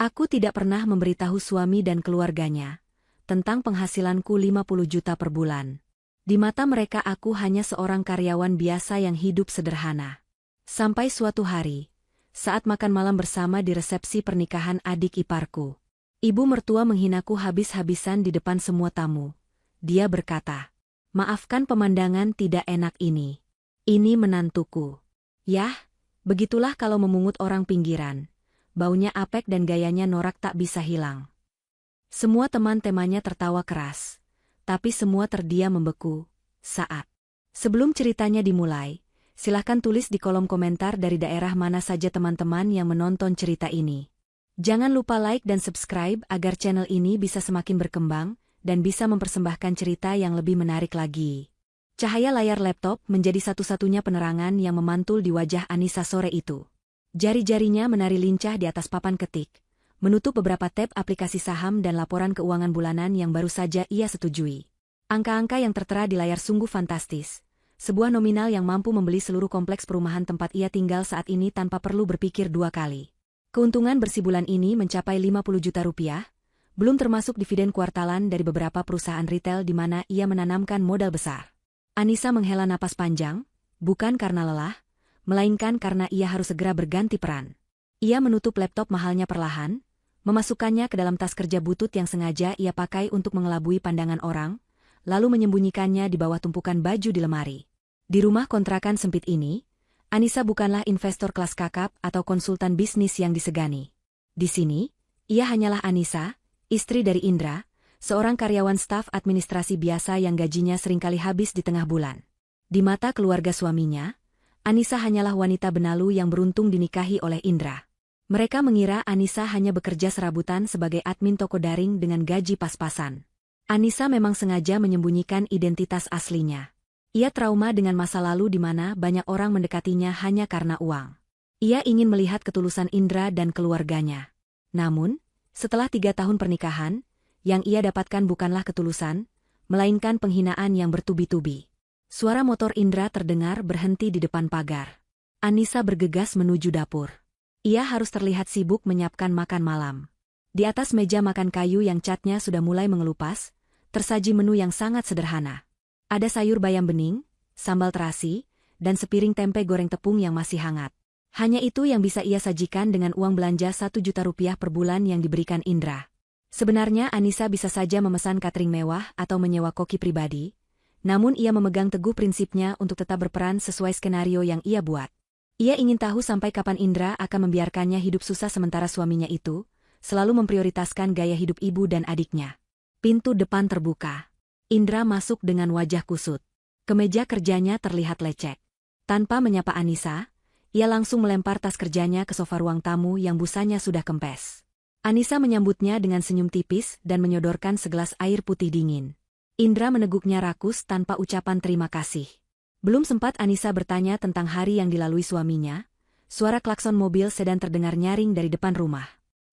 Aku tidak pernah memberitahu suami dan keluarganya tentang penghasilanku 50 juta per bulan. Di mata mereka aku hanya seorang karyawan biasa yang hidup sederhana. Sampai suatu hari, saat makan malam bersama di resepsi pernikahan adik iparku, ibu mertua menghinaku habis-habisan di depan semua tamu. Dia berkata, "Maafkan pemandangan tidak enak ini. Ini menantuku." Yah, begitulah kalau memungut orang pinggiran. Baunya apek dan gayanya norak tak bisa hilang. Semua teman-temannya tertawa keras, tapi semua terdiam membeku. Sebelum ceritanya dimulai, silahkan tulis di kolom komentar dari daerah mana saja teman-teman yang menonton cerita ini. Jangan lupa like dan subscribe agar channel ini bisa semakin berkembang dan bisa mempersembahkan cerita yang lebih menarik lagi. Cahaya layar laptop menjadi satu-satunya penerangan yang memantul di wajah Anissa sore itu. Jari-jarinya menari lincah di atas papan ketik, menutup beberapa tab aplikasi saham dan laporan keuangan bulanan yang baru saja ia setujui. Angka-angka yang tertera di layar sungguh fantastis. Sebuah nominal yang mampu membeli seluruh kompleks perumahan tempat ia tinggal saat ini tanpa perlu berpikir dua kali. Keuntungan bersih bulan ini mencapai 50 juta rupiah, belum termasuk dividen kuartalan dari beberapa perusahaan retail di mana ia menanamkan modal besar. Anissa menghela napas panjang, bukan karena lelah, melainkan karena ia harus segera berganti peran. Ia menutup laptop mahalnya perlahan, memasukkannya ke dalam tas kerja butut yang sengaja ia pakai untuk mengelabui pandangan orang, lalu menyembunyikannya di bawah tumpukan baju di lemari. Di rumah kontrakan sempit ini, Anissa bukanlah investor kelas kakap atau konsultan bisnis yang disegani. Di sini, ia hanyalah Anissa, istri dari Indra, seorang karyawan staf administrasi biasa yang gajinya seringkali habis di tengah bulan. Di mata keluarga suaminya, Anissa hanyalah wanita benalu yang beruntung dinikahi oleh Indra. Mereka mengira Anissa hanya bekerja serabutan sebagai admin toko daring dengan gaji pas-pasan. Anissa memang sengaja menyembunyikan identitas aslinya. Ia trauma dengan masa lalu di mana banyak orang mendekatinya hanya karena uang. Ia ingin melihat ketulusan Indra dan keluarganya. Namun, setelah 3 tahun pernikahan, yang ia dapatkan bukanlah ketulusan, melainkan penghinaan yang bertubi-tubi. Suara motor Indra terdengar berhenti di depan pagar. Anissa bergegas menuju dapur. Ia harus terlihat sibuk menyiapkan makan malam. Di atas meja makan kayu yang catnya sudah mulai mengelupas, tersaji menu yang sangat sederhana. Ada sayur bayam bening, sambal terasi, dan sepiring tempe goreng tepung yang masih hangat. Hanya itu yang bisa ia sajikan dengan uang belanja 1 juta rupiah per bulan yang diberikan Indra. Sebenarnya Anissa bisa saja memesan catering mewah atau menyewa koki pribadi, namun ia memegang teguh prinsipnya untuk tetap berperan sesuai skenario yang ia buat. Ia ingin tahu sampai kapan Indra akan membiarkannya hidup susah sementara suaminya itu selalu memprioritaskan gaya hidup ibu dan adiknya. Pintu depan terbuka. Indra masuk dengan wajah kusut. Kemeja kerjanya terlihat lecek. Tanpa menyapa Anissa, ia langsung melempar tas kerjanya ke sofa ruang tamu yang busanya sudah kempes. Anissa menyambutnya dengan senyum tipis dan menyodorkan segelas air putih dingin. Indra meneguknya rakus tanpa ucapan terima kasih. Belum sempat Anissa bertanya tentang hari yang dilalui suaminya, suara klakson mobil sedan terdengar nyaring dari depan rumah.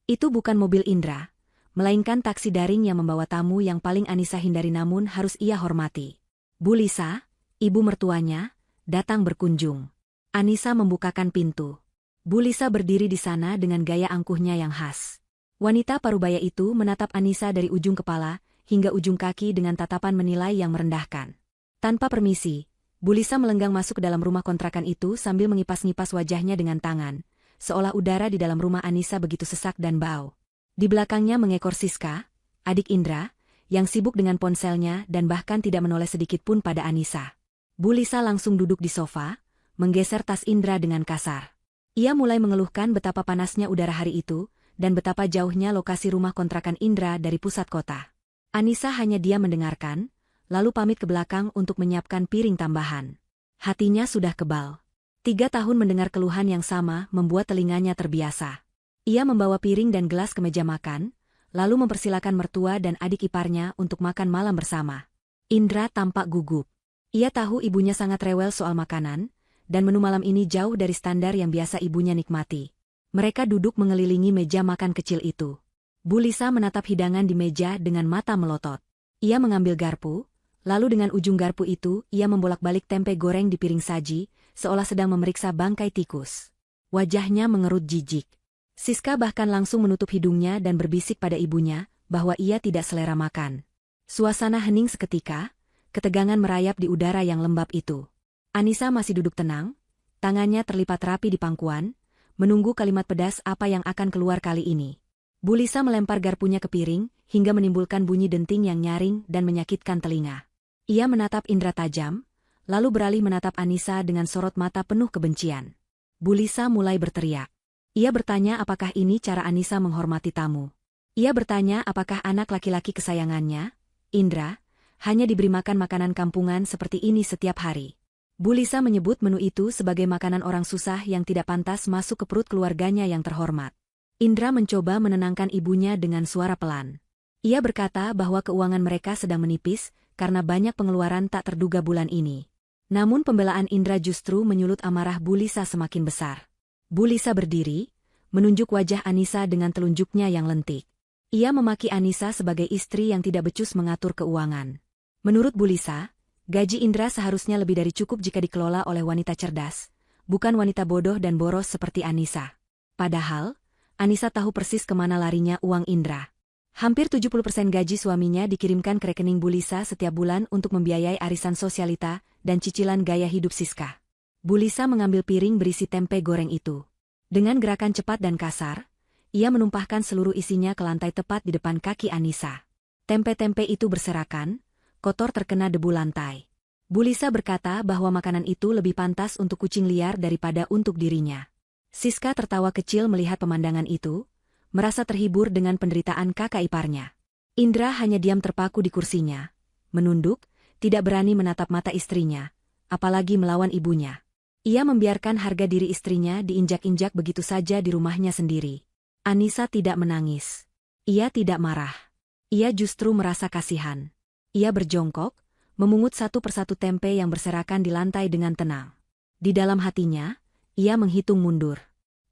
Itu bukan mobil Indra, melainkan taksi daring yang membawa tamu yang paling Anissa hindari namun harus ia hormati. Bu Lisa, ibu mertuanya, datang berkunjung. Anissa membukakan pintu. Bu Lisa berdiri di sana dengan gaya angkuhnya yang khas. Wanita parubaya itu menatap Anissa dari ujung kepala hingga ujung kaki dengan tatapan menilai yang merendahkan. Tanpa permisi, Bu Lisa melenggang masuk ke dalam rumah kontrakan itu sambil mengipas-ngipas wajahnya dengan tangan, seolah udara di dalam rumah Anissa begitu sesak dan bau. Di belakangnya mengekor Siska, adik Indra, yang sibuk dengan ponselnya dan bahkan tidak menoleh sedikit pun pada Anissa. Bu Lisa langsung duduk di sofa, menggeser tas Indra dengan kasar. Ia mulai mengeluhkan betapa panasnya udara hari itu, dan betapa jauhnya lokasi rumah kontrakan Indra dari pusat kota. Anissa hanya diam mendengarkan, lalu pamit ke belakang untuk menyiapkan piring tambahan. Hatinya sudah kebal. 3 tahun mendengar keluhan yang sama membuat telinganya terbiasa. Ia membawa piring dan gelas ke meja makan, lalu mempersilakan mertua dan adik iparnya untuk makan malam bersama. Indra tampak gugup. Ia tahu ibunya sangat rewel soal makanan, dan menu malam ini jauh dari standar yang biasa ibunya nikmati. Mereka duduk mengelilingi meja makan kecil itu. Bu Lisa menatap hidangan di meja dengan mata melotot. Ia mengambil garpu, lalu dengan ujung garpu itu ia membolak-balik tempe goreng di piring saji, seolah sedang memeriksa bangkai tikus. Wajahnya mengerut jijik. Siska bahkan langsung menutup hidungnya dan berbisik pada ibunya bahwa ia tidak selera makan. Suasana hening seketika, ketegangan merayap di udara yang lembab itu. Anissa masih duduk tenang, tangannya terlipat rapi di pangkuan, menunggu kalimat pedas apa yang akan keluar kali ini. Bu Lisa melempar garpunya ke piring, hingga menimbulkan bunyi denting yang nyaring dan menyakitkan telinga. Ia menatap indera tajam, lalu beralih menatap Anissa dengan sorot mata penuh kebencian. Bu Lisa mulai berteriak. Ia bertanya apakah ini cara Anissa menghormati tamu. Ia bertanya apakah anak laki-laki kesayangannya, Indra, hanya diberi makan makanan kampungan seperti ini setiap hari. Bu Lisa menyebut menu itu sebagai makanan orang susah yang tidak pantas masuk ke perut keluarganya yang terhormat. Indra mencoba menenangkan ibunya dengan suara pelan. Ia berkata bahwa keuangan mereka sedang menipis karena banyak pengeluaran tak terduga bulan ini. Namun pembelaan Indra justru menyulut amarah Bu Lisa semakin besar. Bu Lisa berdiri, menunjuk wajah Anissa dengan telunjuknya yang lentik. Ia memaki Anissa sebagai istri yang tidak becus mengatur keuangan. Menurut Bu Lisa, gaji Indra seharusnya lebih dari cukup jika dikelola oleh wanita cerdas, bukan wanita bodoh dan boros seperti Anissa. Padahal, Anissa tahu persis kemana larinya uang Indra. Hampir 70% gaji suaminya dikirimkan ke rekening Bu Lisa setiap bulan untuk membiayai arisan sosialita dan cicilan gaya hidup Siska. Bu Lisa mengambil piring berisi tempe goreng itu. Dengan gerakan cepat dan kasar, ia menumpahkan seluruh isinya ke lantai tepat di depan kaki Anissa. Tempe-tempe itu berserakan, kotor terkena debu lantai. Bu Lisa berkata bahwa makanan itu lebih pantas untuk kucing liar daripada untuk dirinya. Siska tertawa kecil melihat pemandangan itu, merasa terhibur dengan penderitaan kakak iparnya. Indra hanya diam terpaku di kursinya, menunduk, tidak berani menatap mata istrinya, apalagi melawan ibunya. Ia membiarkan harga diri istrinya diinjak-injak begitu saja di rumahnya sendiri. Anissa tidak menangis. Ia tidak marah. Ia justru merasa kasihan. Ia berjongkok, memungut satu persatu tempe yang berserakan di lantai dengan tenang. Di dalam hatinya, ia menghitung mundur.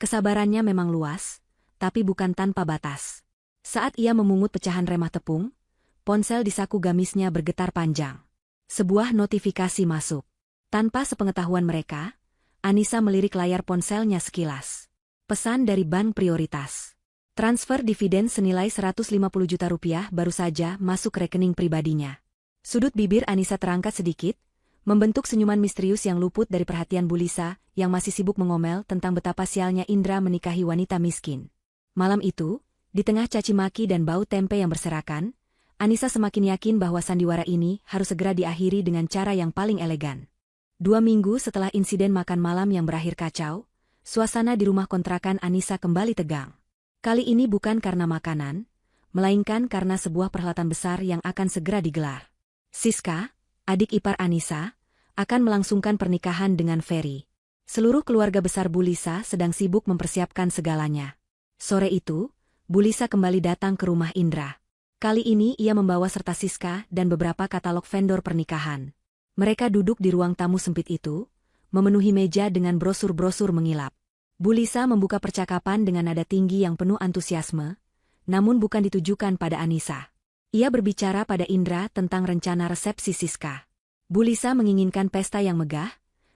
Kesabarannya memang luas, tapi bukan tanpa batas. Saat ia memungut pecahan remah tepung, ponsel di saku gamisnya bergetar panjang. Sebuah notifikasi masuk. Tanpa sepengetahuan mereka, Anissa melirik layar ponselnya sekilas. Pesan dari Bank Prioritas. Transfer dividen senilai 150 juta rupiah baru saja masuk ke rekening pribadinya. Sudut bibir Anissa terangkat sedikit, membentuk senyuman misterius yang luput dari perhatian Bu Lisa, yang masih sibuk mengomel tentang betapa sialnya Indra menikahi wanita miskin. Malam itu, di tengah caci maki dan bau tempe yang berserakan, Anissa semakin yakin bahwa sandiwara ini harus segera diakhiri dengan cara yang paling elegan. 2 minggu setelah insiden makan malam yang berakhir kacau, suasana di rumah kontrakan Anissa kembali tegang. Kali ini bukan karena makanan, melainkan karena sebuah perhelatan besar yang akan segera digelar. Siska, adik ipar Anissa, akan melangsungkan pernikahan dengan Ferry. Seluruh keluarga besar Bu Lisa sedang sibuk mempersiapkan segalanya. Sore itu, Bu Lisa kembali datang ke rumah Indra. Kali ini ia membawa serta Siska dan beberapa katalog vendor pernikahan. Mereka duduk di ruang tamu sempit itu, memenuhi meja dengan brosur-brosur mengilap. Bu Lisa membuka percakapan dengan nada tinggi yang penuh antusiasme, namun bukan ditujukan pada Anissa. Ia berbicara pada Indra tentang rencana resepsi Siska. Bu Lisa menginginkan pesta yang megah,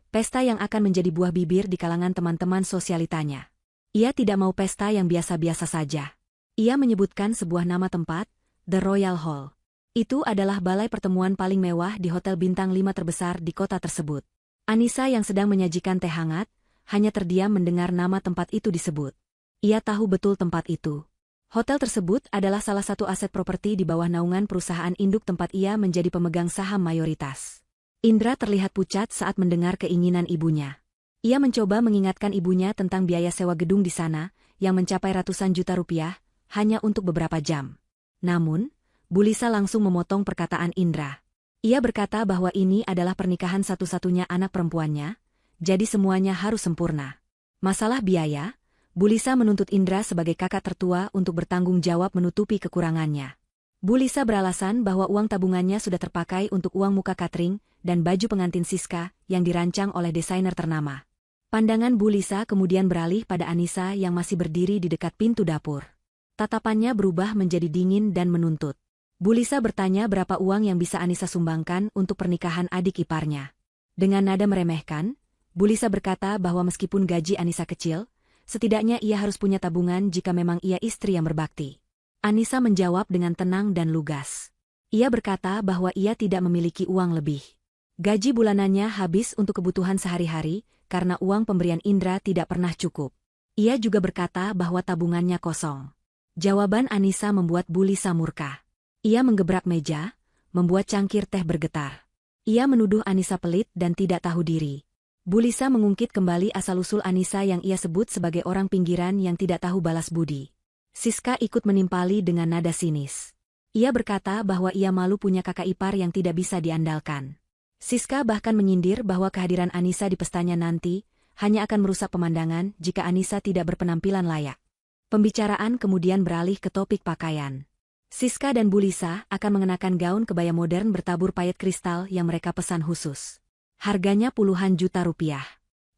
pesta yang akan menjadi buah bibir di kalangan teman-teman sosialitanya. Ia tidak mau pesta yang biasa-biasa saja. Ia menyebutkan sebuah nama tempat, The Royal Hall. Itu adalah balai pertemuan paling mewah di hotel bintang 5 terbesar di kota tersebut. Anissa yang sedang menyajikan teh hangat, hanya terdiam mendengar nama tempat itu disebut. Ia tahu betul tempat itu. Hotel tersebut adalah salah satu aset properti di bawah naungan perusahaan induk tempat ia menjadi pemegang saham mayoritas. Indra terlihat pucat saat mendengar keinginan ibunya. Ia mencoba mengingatkan ibunya tentang biaya sewa gedung di sana, yang mencapai ratusan juta rupiah, hanya untuk beberapa jam. Namun, Bu Lisa langsung memotong perkataan Indra. Ia berkata bahwa ini adalah pernikahan satu-satunya anak perempuannya, jadi semuanya harus sempurna. Masalah biaya, Bu Lisa menuntut Indra sebagai kakak tertua untuk bertanggung jawab menutupi kekurangannya. Bu Lisa beralasan bahwa uang tabungannya sudah terpakai untuk uang muka catering dan baju pengantin Siska yang dirancang oleh desainer ternama. Pandangan Bu Lisa kemudian beralih pada Anissa yang masih berdiri di dekat pintu dapur. Tatapannya berubah menjadi dingin dan menuntut. Bu Lisa bertanya berapa uang yang bisa Anissa sumbangkan untuk pernikahan adik iparnya. Dengan nada meremehkan, Bu Lisa berkata bahwa meskipun gaji Anissa kecil, Setidaknya ia harus punya tabungan jika memang ia istri yang berbakti. Anissa menjawab dengan tenang dan lugas. Ia berkata bahwa ia tidak memiliki uang lebih. Gaji bulanannya habis untuk kebutuhan sehari-hari, karena uang pemberian Indra tidak pernah cukup. Ia juga berkata bahwa tabungannya kosong. Jawaban Anissa membuat Bu Lisa murka. Ia menggebrak meja, membuat cangkir teh bergetar. Ia menuduh Anissa pelit dan tidak tahu diri. Bu Lisa mengungkit kembali asal-usul Anissa yang ia sebut sebagai orang pinggiran yang tidak tahu balas budi. Siska ikut menimpali dengan nada sinis. Ia berkata bahwa ia malu punya kakak ipar yang tidak bisa diandalkan. Siska bahkan menyindir bahwa kehadiran Anissa di pestanya nanti hanya akan merusak pemandangan jika Anissa tidak berpenampilan layak. Pembicaraan kemudian beralih ke topik pakaian. Siska dan Bu Lisa akan mengenakan gaun kebaya modern bertabur payet kristal yang mereka pesan khusus. Harganya puluhan juta rupiah.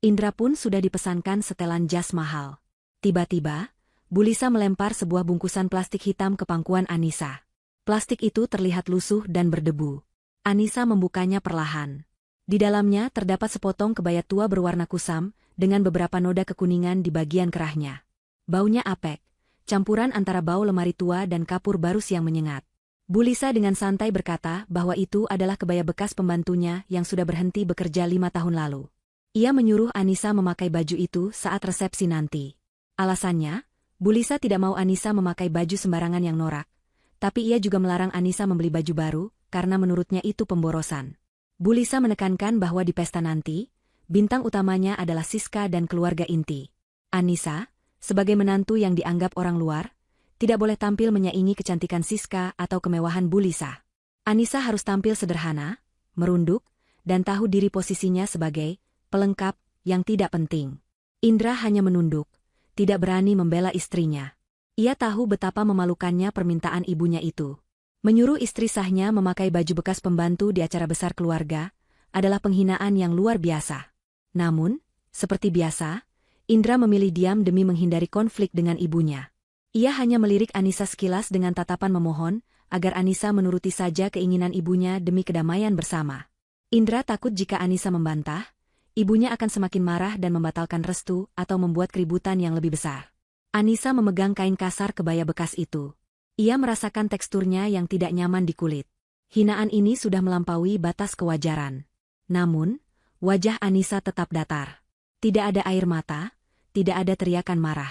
Indra pun sudah dipesankan setelan jas mahal. Tiba-tiba, Bu Lisa melempar sebuah bungkusan plastik hitam ke pangkuan Anissa. Plastik itu terlihat lusuh dan berdebu. Anissa membukanya perlahan. Di dalamnya terdapat sepotong kebaya tua berwarna kusam, dengan beberapa noda kekuningan di bagian kerahnya. Baunya apek, campuran antara bau lemari tua dan kapur barus yang menyengat. Bu Lisa dengan santai berkata bahwa itu adalah kebaya bekas pembantunya yang sudah berhenti bekerja 5 tahun lalu. Ia menyuruh Anissa memakai baju itu saat resepsi nanti. Alasannya, Bu Lisa tidak mau Anissa memakai baju sembarangan yang norak, tapi ia juga melarang Anissa membeli baju baru, karena menurutnya itu pemborosan. Bu Lisa menekankan bahwa di pesta nanti, bintang utamanya adalah Siska dan keluarga inti. Anissa, sebagai menantu yang dianggap orang luar, tidak boleh tampil menyaingi kecantikan Siska atau kemewahan Bu Lisa. Anissa harus tampil sederhana, merunduk, dan tahu diri posisinya sebagai pelengkap yang tidak penting. Indra hanya menunduk, tidak berani membela istrinya. Ia tahu betapa memalukannya permintaan ibunya itu. Menyuruh istri sahnya memakai baju bekas pembantu di acara besar keluarga adalah penghinaan yang luar biasa. Namun, seperti biasa, Indra memilih diam demi menghindari konflik dengan ibunya. Ia hanya melirik Anissa sekilas dengan tatapan memohon, agar Anissa menuruti saja keinginan ibunya demi kedamaian bersama. Indra takut jika Anissa membantah, ibunya akan semakin marah dan membatalkan restu atau membuat keributan yang lebih besar. Anissa memegang kain kasar kebaya bekas itu. Ia merasakan teksturnya yang tidak nyaman di kulit. Hinaan ini sudah melampaui batas kewajaran. Namun, wajah Anissa tetap datar. Tidak ada air mata, tidak ada teriakan marah.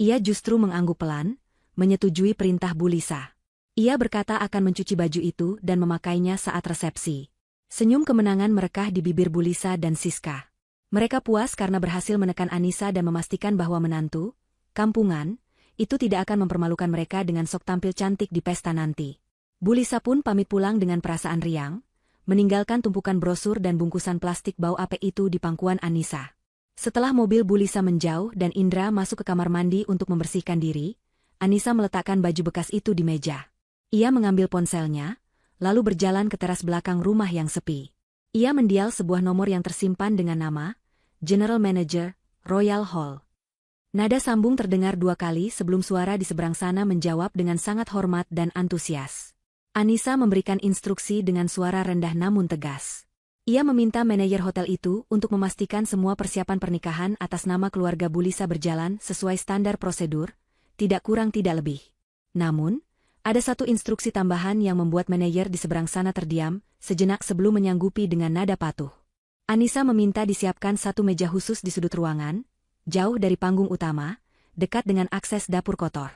Ia justru mengangguk pelan, menyetujui perintah Bu Lisa. Ia berkata akan mencuci baju itu dan memakainya saat resepsi. Senyum kemenangan merekah di bibir Bu Lisa dan Siska. Mereka puas karena berhasil menekan Anissa dan memastikan bahwa menantu, kampungan, itu tidak akan mempermalukan mereka dengan sok tampil cantik di pesta nanti. Bu Lisa pun pamit pulang dengan perasaan riang, meninggalkan tumpukan brosur dan bungkusan plastik bau apek itu di pangkuan Anissa. Setelah mobil Bu Lisa menjauh dan Indra masuk ke kamar mandi untuk membersihkan diri, Anissa meletakkan baju bekas itu di meja. Ia mengambil ponselnya, lalu berjalan ke teras belakang rumah yang sepi. Ia mendial sebuah nomor yang tersimpan dengan nama, General Manager, Royal Hall. Nada sambung terdengar 2 kali sebelum suara di seberang sana menjawab dengan sangat hormat dan antusias. Anissa memberikan instruksi dengan suara rendah namun tegas. Ia meminta manajer hotel itu untuk memastikan semua persiapan pernikahan atas nama keluarga Bu Lisa berjalan sesuai standar prosedur, tidak kurang tidak lebih. Namun, ada satu instruksi tambahan yang membuat manajer di seberang sana terdiam, sejenak sebelum menyanggupi dengan nada patuh. Anissa meminta disiapkan satu meja khusus di sudut ruangan, jauh dari panggung utama, dekat dengan akses dapur kotor.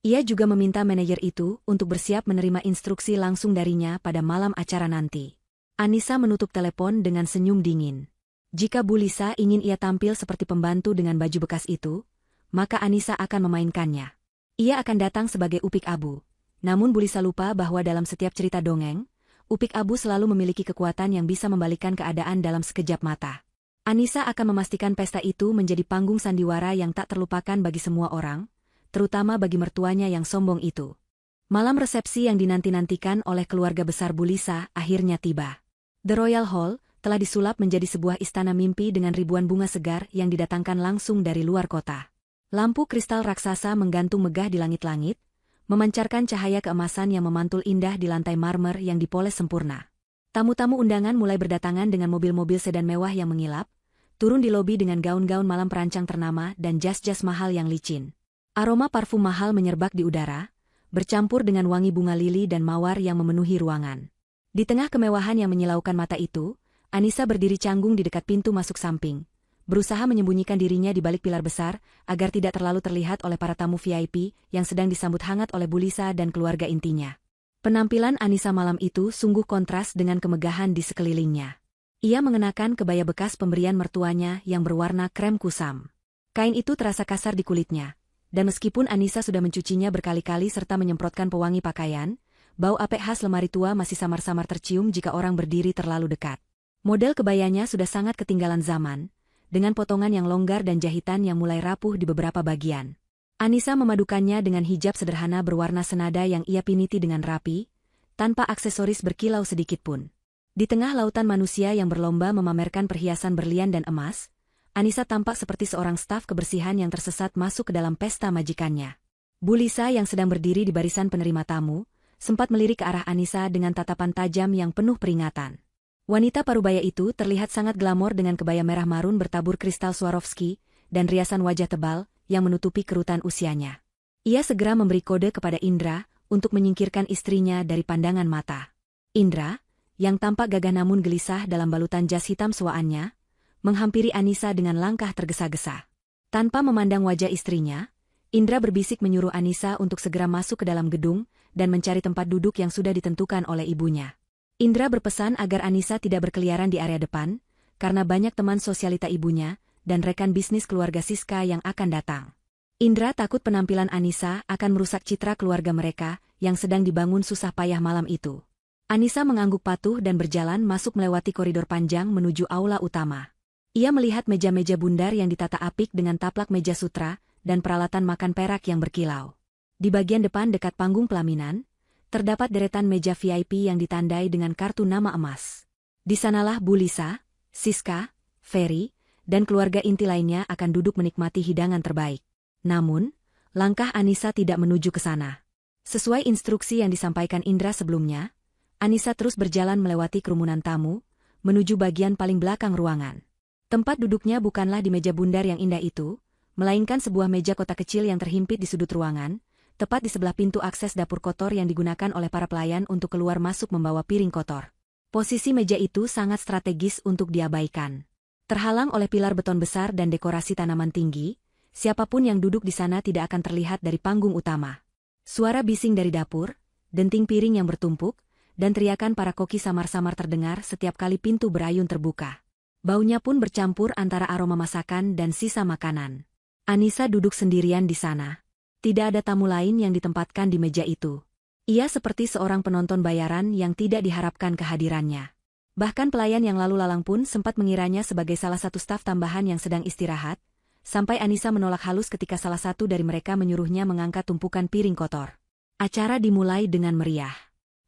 Ia juga meminta manajer itu untuk bersiap menerima instruksi langsung darinya pada malam acara nanti. Anissa menutup telepon dengan senyum dingin. Jika Bu Lisa ingin ia tampil seperti pembantu dengan baju bekas itu, maka Anissa akan memainkannya. Ia akan datang sebagai Upik Abu. Namun Bu Lisa lupa bahwa dalam setiap cerita dongeng, Upik Abu selalu memiliki kekuatan yang bisa membalikkan keadaan dalam sekejap mata. Anissa akan memastikan pesta itu menjadi panggung sandiwara yang tak terlupakan bagi semua orang, terutama bagi mertuanya yang sombong itu. Malam resepsi yang dinanti-nantikan oleh keluarga besar Bu Lisa akhirnya tiba. The Royal Hall telah disulap menjadi sebuah istana mimpi dengan ribuan bunga segar yang didatangkan langsung dari luar kota. Lampu kristal raksasa menggantung megah di langit-langit, memancarkan cahaya keemasan yang memantul indah di lantai marmer yang dipoles sempurna. Tamu-tamu undangan mulai berdatangan dengan mobil-mobil sedan mewah yang mengilap, turun di lobi dengan gaun-gaun malam perancang ternama dan jas-jas mahal yang licin. Aroma parfum mahal menyerbak di udara, bercampur dengan wangi bunga lili dan mawar yang memenuhi ruangan. Di tengah kemewahan yang menyilaukan mata itu, Anissa berdiri canggung di dekat pintu masuk samping, berusaha menyembunyikan dirinya di balik pilar besar agar tidak terlalu terlihat oleh para tamu VIP yang sedang disambut hangat oleh Bu Lisa dan keluarga intinya. Penampilan Anissa malam itu sungguh kontras dengan kemegahan di sekelilingnya. Ia mengenakan kebaya bekas pemberian mertuanya yang berwarna krem kusam. Kain itu terasa kasar di kulitnya, dan meskipun Anissa sudah mencucinya berkali-kali serta menyemprotkan pewangi pakaian, bau apek khas lemari tua masih samar-samar tercium jika orang berdiri terlalu dekat. Model kebayanya sudah sangat ketinggalan zaman, dengan potongan yang longgar dan jahitan yang mulai rapuh di beberapa bagian. Anissa memadukannya dengan hijab sederhana berwarna senada yang ia piniti dengan rapi, tanpa aksesoris berkilau sedikit pun. Di tengah lautan manusia yang berlomba memamerkan perhiasan berlian dan emas, Anissa tampak seperti seorang staf kebersihan yang tersesat masuk ke dalam pesta majikannya. Bu Lisa yang sedang berdiri di barisan penerima tamu, sempat melirik ke arah Anissa dengan tatapan tajam yang penuh peringatan. Wanita parubaya itu terlihat sangat glamor dengan kebaya merah marun bertabur kristal Swarovski dan riasan wajah tebal yang menutupi kerutan usianya. Ia segera memberi kode kepada Indra untuk menyingkirkan istrinya dari pandangan mata. Indra, yang tampak gagah namun gelisah dalam balutan jas hitam suaannya, menghampiri Anissa dengan langkah tergesa-gesa. Tanpa memandang wajah istrinya, Indra berbisik menyuruh Anissa untuk segera masuk ke dalam gedung dan mencari tempat duduk yang sudah ditentukan oleh ibunya. Indra berpesan agar Anissa tidak berkeliaran di area depan, karena banyak teman sosialita ibunya dan rekan bisnis keluarga Siska yang akan datang. Indra takut penampilan Anissa akan merusak citra keluarga mereka yang sedang dibangun susah payah malam itu. Anissa mengangguk patuh dan berjalan masuk melewati koridor panjang menuju aula utama. Ia melihat meja-meja bundar yang ditata apik dengan taplak meja sutra dan peralatan makan perak yang berkilau. Di bagian depan dekat panggung pelaminan, terdapat deretan meja VIP yang ditandai dengan kartu nama emas. Di sanalah Bu Lisa, Siska, Ferry, dan keluarga inti lainnya akan duduk menikmati hidangan terbaik. Namun, langkah Anissa tidak menuju ke sana. Sesuai instruksi yang disampaikan Indra sebelumnya, Anissa terus berjalan melewati kerumunan tamu, menuju bagian paling belakang ruangan. Tempat duduknya bukanlah di meja bundar yang indah itu, melainkan sebuah meja kotak kecil yang terhimpit di sudut ruangan, tepat di sebelah pintu akses dapur kotor yang digunakan oleh para pelayan untuk keluar masuk membawa piring kotor. Posisi meja itu sangat strategis untuk diabaikan. Terhalang oleh pilar beton besar dan dekorasi tanaman tinggi, siapapun yang duduk di sana tidak akan terlihat dari panggung utama. Suara bising dari dapur, denting piring yang bertumpuk, dan teriakan para koki samar-samar terdengar setiap kali pintu berayun terbuka. Baunya pun bercampur antara aroma masakan dan sisa makanan. Anissa duduk sendirian di sana. Tidak ada tamu lain yang ditempatkan di meja itu. Ia seperti seorang penonton bayaran yang tidak diharapkan kehadirannya. Bahkan pelayan yang lalu lalang pun sempat mengiranya sebagai salah satu staf tambahan yang sedang istirahat, sampai Anissa menolak halus ketika salah satu dari mereka menyuruhnya mengangkat tumpukan piring kotor. Acara dimulai dengan meriah.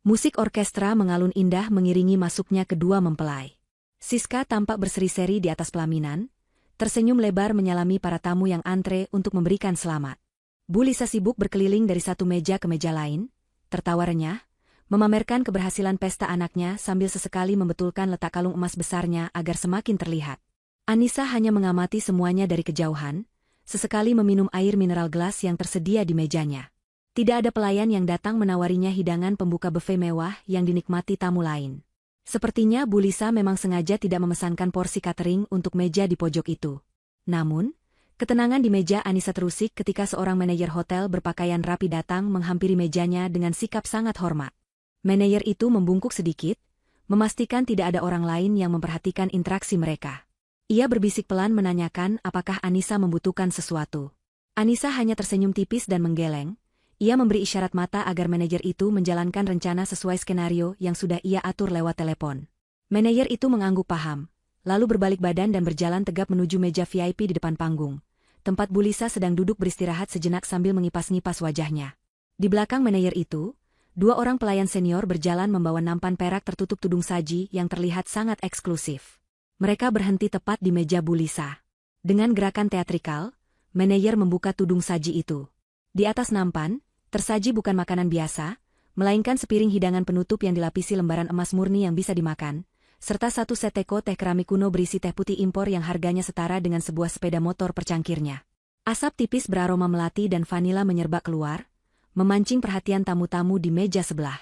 Musik orkestra mengalun indah mengiringi masuknya kedua mempelai. Siska tampak berseri-seri di atas pelaminan, tersenyum lebar menyalami para tamu yang antre untuk memberikan selamat. Bu Lisa sibuk berkeliling dari satu meja ke meja lain, tertawa renyah, memamerkan keberhasilan pesta anaknya sambil sesekali membetulkan letak kalung emas besarnya agar semakin terlihat. Anissa hanya mengamati semuanya dari kejauhan, sesekali meminum air mineral gelas yang tersedia di mejanya. Tidak ada pelayan yang datang menawarinya hidangan pembuka buffet mewah yang dinikmati tamu lain. Sepertinya Bu Lisa memang sengaja tidak memesankan porsi catering untuk meja di pojok itu. Namun, ketenangan di meja Anissa terusik ketika seorang manajer hotel berpakaian rapi datang menghampiri mejanya dengan sikap sangat hormat. Manajer itu membungkuk sedikit, memastikan tidak ada orang lain yang memperhatikan interaksi mereka. Ia berbisik pelan menanyakan apakah Anissa membutuhkan sesuatu. Anissa hanya tersenyum tipis dan menggeleng. Ia memberi isyarat mata agar manajer itu menjalankan rencana sesuai skenario yang sudah ia atur lewat telepon. Manajer itu mengangguk paham, lalu berbalik badan dan berjalan tegap menuju meja VIP di depan panggung. Tempat Bu Lisa sedang duduk beristirahat sejenak sambil mengipas-ngipas wajahnya. Di belakang manajer itu, dua orang pelayan senior berjalan membawa nampan perak tertutup tudung saji yang terlihat sangat eksklusif. Mereka berhenti tepat di meja Bu Lisa. Dengan gerakan teatrikal, manajer membuka tudung saji itu. Di atas nampan, tersaji bukan makanan biasa, melainkan sepiring hidangan penutup yang dilapisi lembaran emas murni yang bisa dimakan, serta satu set teko teh keramik kuno berisi teh putih impor yang harganya setara dengan sebuah sepeda motor percangkirnya. Asap tipis beraroma melati dan vanila menyerbak keluar, memancing perhatian tamu-tamu di meja sebelah.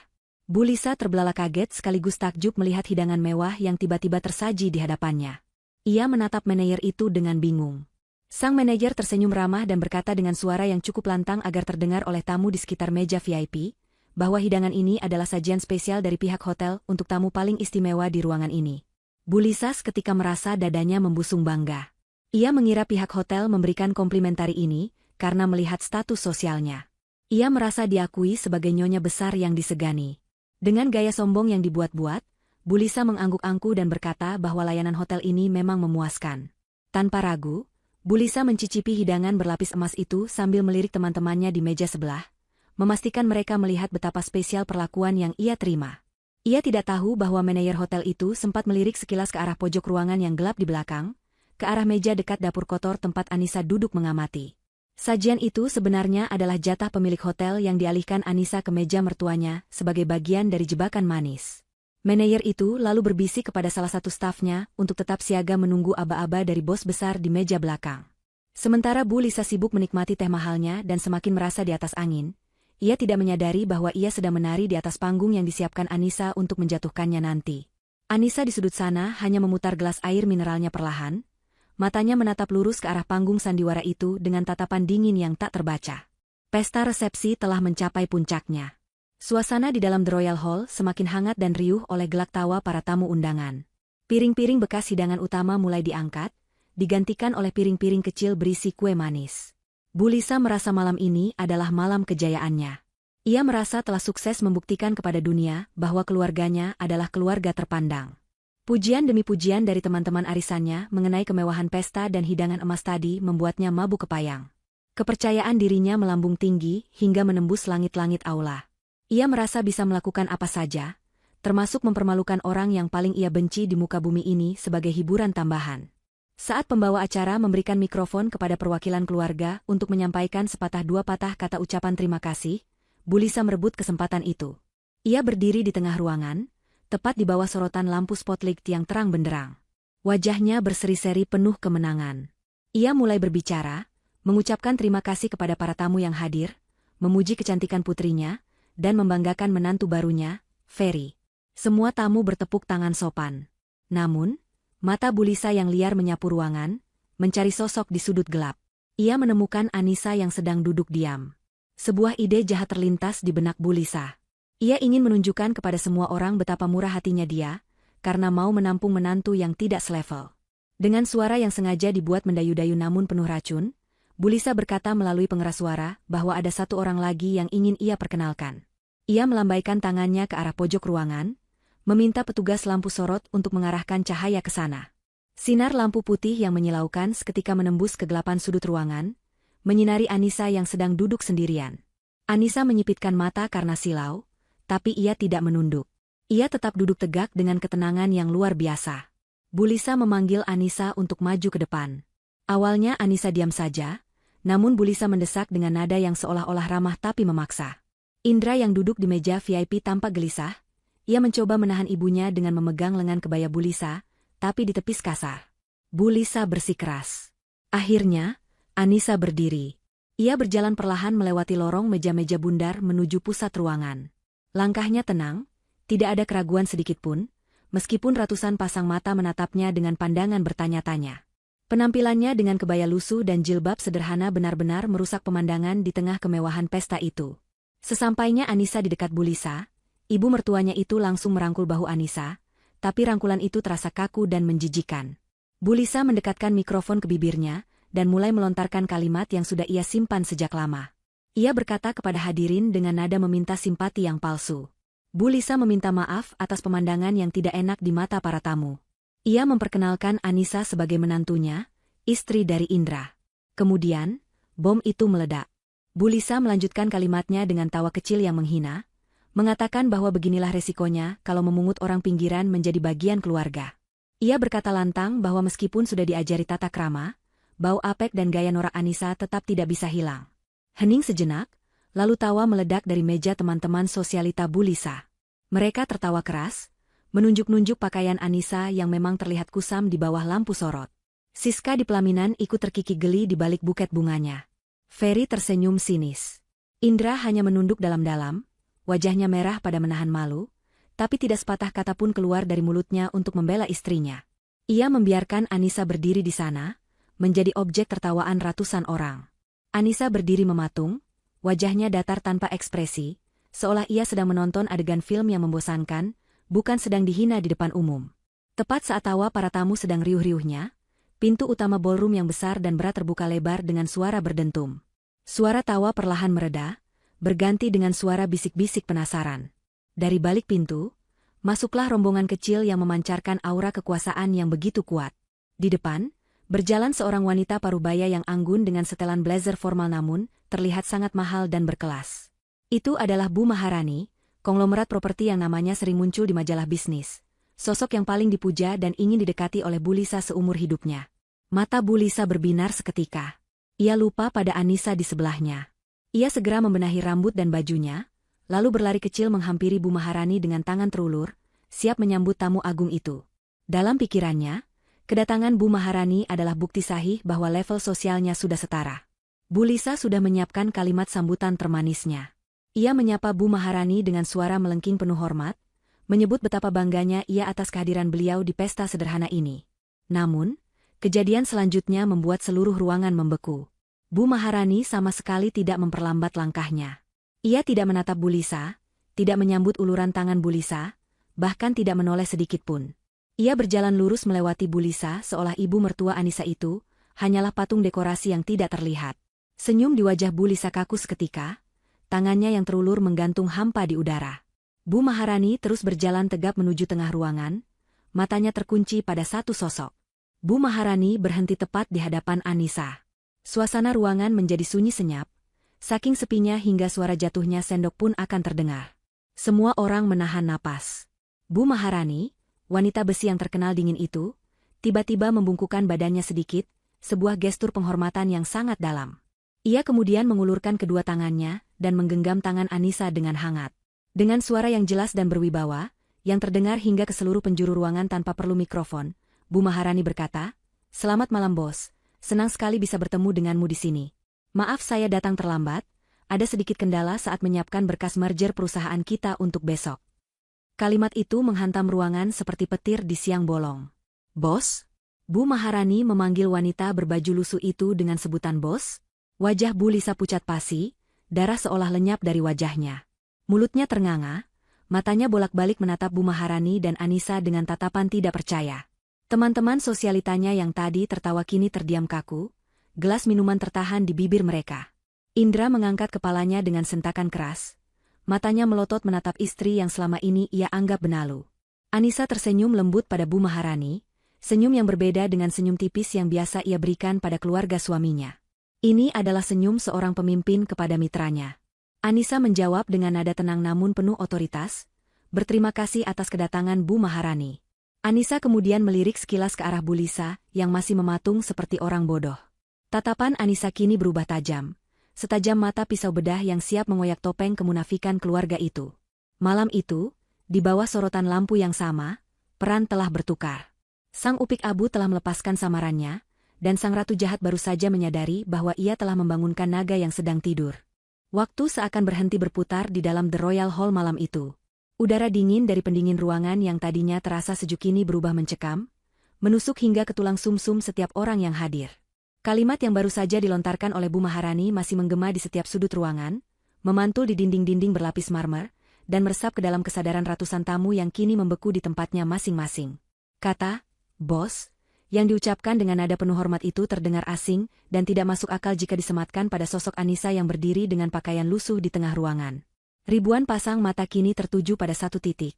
Bu Lisa terbelalak kaget sekaligus takjub melihat hidangan mewah yang tiba-tiba tersaji di hadapannya. Ia menatap manajer itu dengan bingung. Sang manajer tersenyum ramah dan berkata dengan suara yang cukup lantang agar terdengar oleh tamu di sekitar meja VIP, bahwa hidangan ini adalah sajian spesial dari pihak hotel untuk tamu paling istimewa di ruangan ini. Bu Lisa seketika merasa dadanya membusung bangga. Ia mengira pihak hotel memberikan komplimentari ini karena melihat status sosialnya. Ia merasa diakui sebagai nyonya besar yang disegani. Dengan gaya sombong yang dibuat-buat, Bu Lisa mengangguk-angku dan berkata bahwa layanan hotel ini memang memuaskan. Tanpa ragu, Bu Lisa mencicipi hidangan berlapis emas itu sambil melirik teman-temannya di meja sebelah, memastikan mereka melihat betapa spesial perlakuan yang ia terima. Ia tidak tahu bahwa manajer hotel itu sempat melirik sekilas ke arah pojok ruangan yang gelap di belakang, ke arah meja dekat dapur kotor tempat Anissa duduk mengamati. Sajian itu sebenarnya adalah jatah pemilik hotel yang dialihkan Anissa ke meja mertuanya sebagai bagian dari jebakan manis. Manajer itu lalu berbisik kepada salah satu stafnya untuk tetap siaga menunggu aba-aba dari bos besar di meja belakang. Sementara Bu Lisa sibuk menikmati teh mahalnya dan semakin merasa di atas angin, ia tidak menyadari bahwa ia sedang menari di atas panggung yang disiapkan Anissa untuk menjatuhkannya nanti. Anissa di sudut sana hanya memutar gelas air mineralnya perlahan, matanya menatap lurus ke arah panggung sandiwara itu dengan tatapan dingin yang tak terbaca. Pesta resepsi telah mencapai puncaknya. Suasana di dalam The Royal Hall semakin hangat dan riuh oleh gelak tawa para tamu undangan. Piring-piring bekas hidangan utama mulai diangkat, digantikan oleh piring-piring kecil berisi kue manis. Bu Lisa merasa malam ini adalah malam kejayaannya. Ia merasa telah sukses membuktikan kepada dunia bahwa keluarganya adalah keluarga terpandang. Pujian demi pujian dari teman-teman arisannya mengenai kemewahan pesta dan hidangan emas tadi membuatnya mabuk kepayang. Kepercayaan dirinya melambung tinggi hingga menembus langit-langit aula. Ia merasa bisa melakukan apa saja, termasuk mempermalukan orang yang paling ia benci di muka bumi ini sebagai hiburan tambahan. Saat pembawa acara memberikan mikrofon kepada perwakilan keluarga untuk menyampaikan sepatah dua patah kata ucapan terima kasih, Bu Lisa merebut kesempatan itu. Ia berdiri di tengah ruangan, tepat di bawah sorotan lampu spotlight yang terang benderang. Wajahnya berseri-seri penuh kemenangan. Ia mulai berbicara, mengucapkan terima kasih kepada para tamu yang hadir, memuji kecantikan putrinya, dan membanggakan menantu barunya, Ferry. Semua tamu bertepuk tangan sopan. Namun, mata Bu Lisa yang liar menyapu ruangan, mencari sosok di sudut gelap. Ia menemukan Anissa yang sedang duduk diam. Sebuah ide jahat terlintas di benak Bu Lisa. Ia ingin menunjukkan kepada semua orang betapa murah hatinya dia, karena mau menampung menantu yang tidak selevel. Dengan suara yang sengaja dibuat mendayu-dayu namun penuh racun, Bu Lisa berkata melalui pengeras suara bahwa ada satu orang lagi yang ingin ia perkenalkan. Ia melambaikan tangannya ke arah pojok ruangan, meminta petugas lampu sorot untuk mengarahkan cahaya ke sana. Sinar lampu putih yang menyilaukan seketika menembus kegelapan sudut ruangan, menyinari Anissa yang sedang duduk sendirian. Anissa menyipitkan mata karena silau, tapi ia tidak menunduk. Ia tetap duduk tegak dengan ketenangan yang luar biasa. Bu Lisa memanggil Anissa untuk maju ke depan. Awalnya Anissa diam saja, namun Bu Lisa mendesak dengan nada yang seolah-olah ramah tapi memaksa. Indra yang duduk di meja VIP tampak gelisah. Ia mencoba menahan ibunya dengan memegang lengan kebaya Bu Lisa, tapi ditepis kasar. Bu Lisa bersikeras. Akhirnya, Anissa berdiri. Ia berjalan perlahan melewati lorong meja-meja bundar menuju pusat ruangan. Langkahnya tenang, tidak ada keraguan sedikitpun, meskipun ratusan pasang mata menatapnya dengan pandangan bertanya-tanya. Penampilannya dengan kebaya lusuh dan jilbab sederhana benar-benar merusak pemandangan di tengah kemewahan pesta itu. Sesampainya Anissa di dekat Bu Lisa, ibu mertuanya itu langsung merangkul bahu Anissa, tapi rangkulan itu terasa kaku dan menjijikan. Bu Lisa mendekatkan mikrofon ke bibirnya, dan mulai melontarkan kalimat yang sudah ia simpan sejak lama. Ia berkata kepada hadirin dengan nada meminta simpati yang palsu. Bu Lisa meminta maaf atas pemandangan yang tidak enak di mata para tamu. Ia memperkenalkan Anissa sebagai menantunya, istri dari Indra. Kemudian, bom itu meledak. Bu Lisa melanjutkan kalimatnya dengan tawa kecil yang menghina, mengatakan bahwa beginilah resikonya kalau memungut orang pinggiran menjadi bagian keluarga. Ia berkata lantang bahwa meskipun sudah diajari tata krama, bau apek dan gaya norak Anissa tetap tidak bisa hilang. Hening sejenak, lalu tawa meledak dari meja teman-teman sosialita Bu Lisa. Mereka tertawa keras, menunjuk-nunjuk pakaian Anissa yang memang terlihat kusam di bawah lampu sorot. Siska di pelaminan ikut terkikik geli di balik buket bunganya. Ferry tersenyum sinis. Indra hanya menunduk dalam-dalam, wajahnya merah pada menahan malu, tapi tidak sepatah kata pun keluar dari mulutnya untuk membela istrinya. Ia membiarkan Anissa berdiri di sana, menjadi objek tertawaan ratusan orang. Anissa berdiri mematung, wajahnya datar tanpa ekspresi, seolah ia sedang menonton adegan film yang membosankan, bukan sedang dihina di depan umum. Tepat saat tawa para tamu sedang riuh-riuhnya, pintu utama ballroom yang besar dan berat terbuka lebar dengan suara berdentum. Suara tawa perlahan mereda, berganti dengan suara bisik-bisik penasaran. Dari balik pintu, masuklah rombongan kecil yang memancarkan aura kekuasaan yang begitu kuat. Di depan, berjalan seorang wanita parubaya yang anggun dengan setelan blazer formal namun terlihat sangat mahal dan berkelas. Itu adalah Bu Maharani, konglomerat properti yang namanya sering muncul di majalah bisnis. Sosok yang paling dipuja dan ingin didekati oleh Bu Lisa seumur hidupnya. Mata Bu Lisa berbinar seketika. Ia lupa pada Anissa di sebelahnya. Ia segera membenahi rambut dan bajunya, lalu berlari kecil menghampiri Bu Maharani dengan tangan terulur, siap menyambut tamu agung itu. Dalam pikirannya, kedatangan Bu Maharani adalah bukti sahih bahwa level sosialnya sudah setara. Bu Lisa sudah menyiapkan kalimat sambutan termanisnya. Ia menyapa Bu Maharani dengan suara melengking penuh hormat, menyebut betapa bangganya ia atas kehadiran beliau di pesta sederhana ini. Namun, kejadian selanjutnya membuat seluruh ruangan membeku. Bu Maharani sama sekali tidak memperlambat langkahnya. Ia tidak menatap Bu Lisa, tidak menyambut uluran tangan Bu Lisa, bahkan tidak menoleh sedikit pun. Ia berjalan lurus melewati Bu Lisa seolah ibu mertua Anissa itu hanyalah patung dekorasi yang tidak terlihat. Senyum di wajah Bu Lisa kaku seketika, tangannya yang terulur menggantung hampa di udara. Bu Maharani terus berjalan tegap menuju tengah ruangan, matanya terkunci pada satu sosok. Bu Maharani berhenti tepat di hadapan Anissa. Suasana ruangan menjadi sunyi senyap, saking sepinya hingga suara jatuhnya sendok pun akan terdengar. Semua orang menahan napas. Bu Maharani, wanita besi yang terkenal dingin itu, tiba-tiba membungkukkan badannya sedikit, sebuah gestur penghormatan yang sangat dalam. Ia kemudian mengulurkan kedua tangannya dan menggenggam tangan Anissa dengan hangat. Dengan suara yang jelas dan berwibawa, yang terdengar hingga ke seluruh penjuru ruangan tanpa perlu mikrofon, Bu Maharani berkata, "Selamat malam bos, senang sekali bisa bertemu denganmu di sini. Maaf saya datang terlambat, ada sedikit kendala saat menyiapkan berkas merger perusahaan kita untuk besok." Kalimat itu menghantam ruangan seperti petir di siang bolong. "Bos?" Bu Maharani memanggil wanita berbaju lusuh itu dengan sebutan bos. Wajah Bu Lisa pucat pasi, darah seolah lenyap dari wajahnya. Mulutnya ternganga, matanya bolak-balik menatap Bu Maharani dan Anissa dengan tatapan tidak percaya. Teman-teman sosialitanya yang tadi tertawa kini terdiam kaku, gelas minuman tertahan di bibir mereka. Indra mengangkat kepalanya dengan sentakan keras, matanya melotot menatap istri yang selama ini ia anggap benalu. Anissa tersenyum lembut pada Bu Maharani, senyum yang berbeda dengan senyum tipis yang biasa ia berikan pada keluarga suaminya. Ini adalah senyum seorang pemimpin kepada mitranya. Anissa menjawab dengan nada tenang namun penuh otoritas, "Berterima kasih atas kedatangan Bu Maharani." Anissa kemudian melirik sekilas ke arah Bu Lisa, yang masih mematung seperti orang bodoh. Tatapan Anissa kini berubah tajam, setajam mata pisau bedah yang siap mengoyak topeng kemunafikan keluarga itu. Malam itu, di bawah sorotan lampu yang sama, peran telah bertukar. Sang upik abu telah melepaskan samarannya, dan sang ratu jahat baru saja menyadari bahwa ia telah membangunkan naga yang sedang tidur. Waktu seakan berhenti berputar di dalam The Royal Hall malam itu. Udara dingin dari pendingin ruangan yang tadinya terasa sejuk kini berubah mencekam, menusuk hingga ke tulang sumsum setiap orang yang hadir. Kalimat yang baru saja dilontarkan oleh Bu Maharani masih menggema di setiap sudut ruangan, memantul di dinding-dinding berlapis marmer, dan meresap ke dalam kesadaran ratusan tamu yang kini membeku di tempatnya masing-masing. Kata, "Bos," yang diucapkan dengan nada penuh hormat itu terdengar asing dan tidak masuk akal jika disematkan pada sosok Anissa yang berdiri dengan pakaian lusuh di tengah ruangan. Ribuan pasang mata kini tertuju pada satu titik,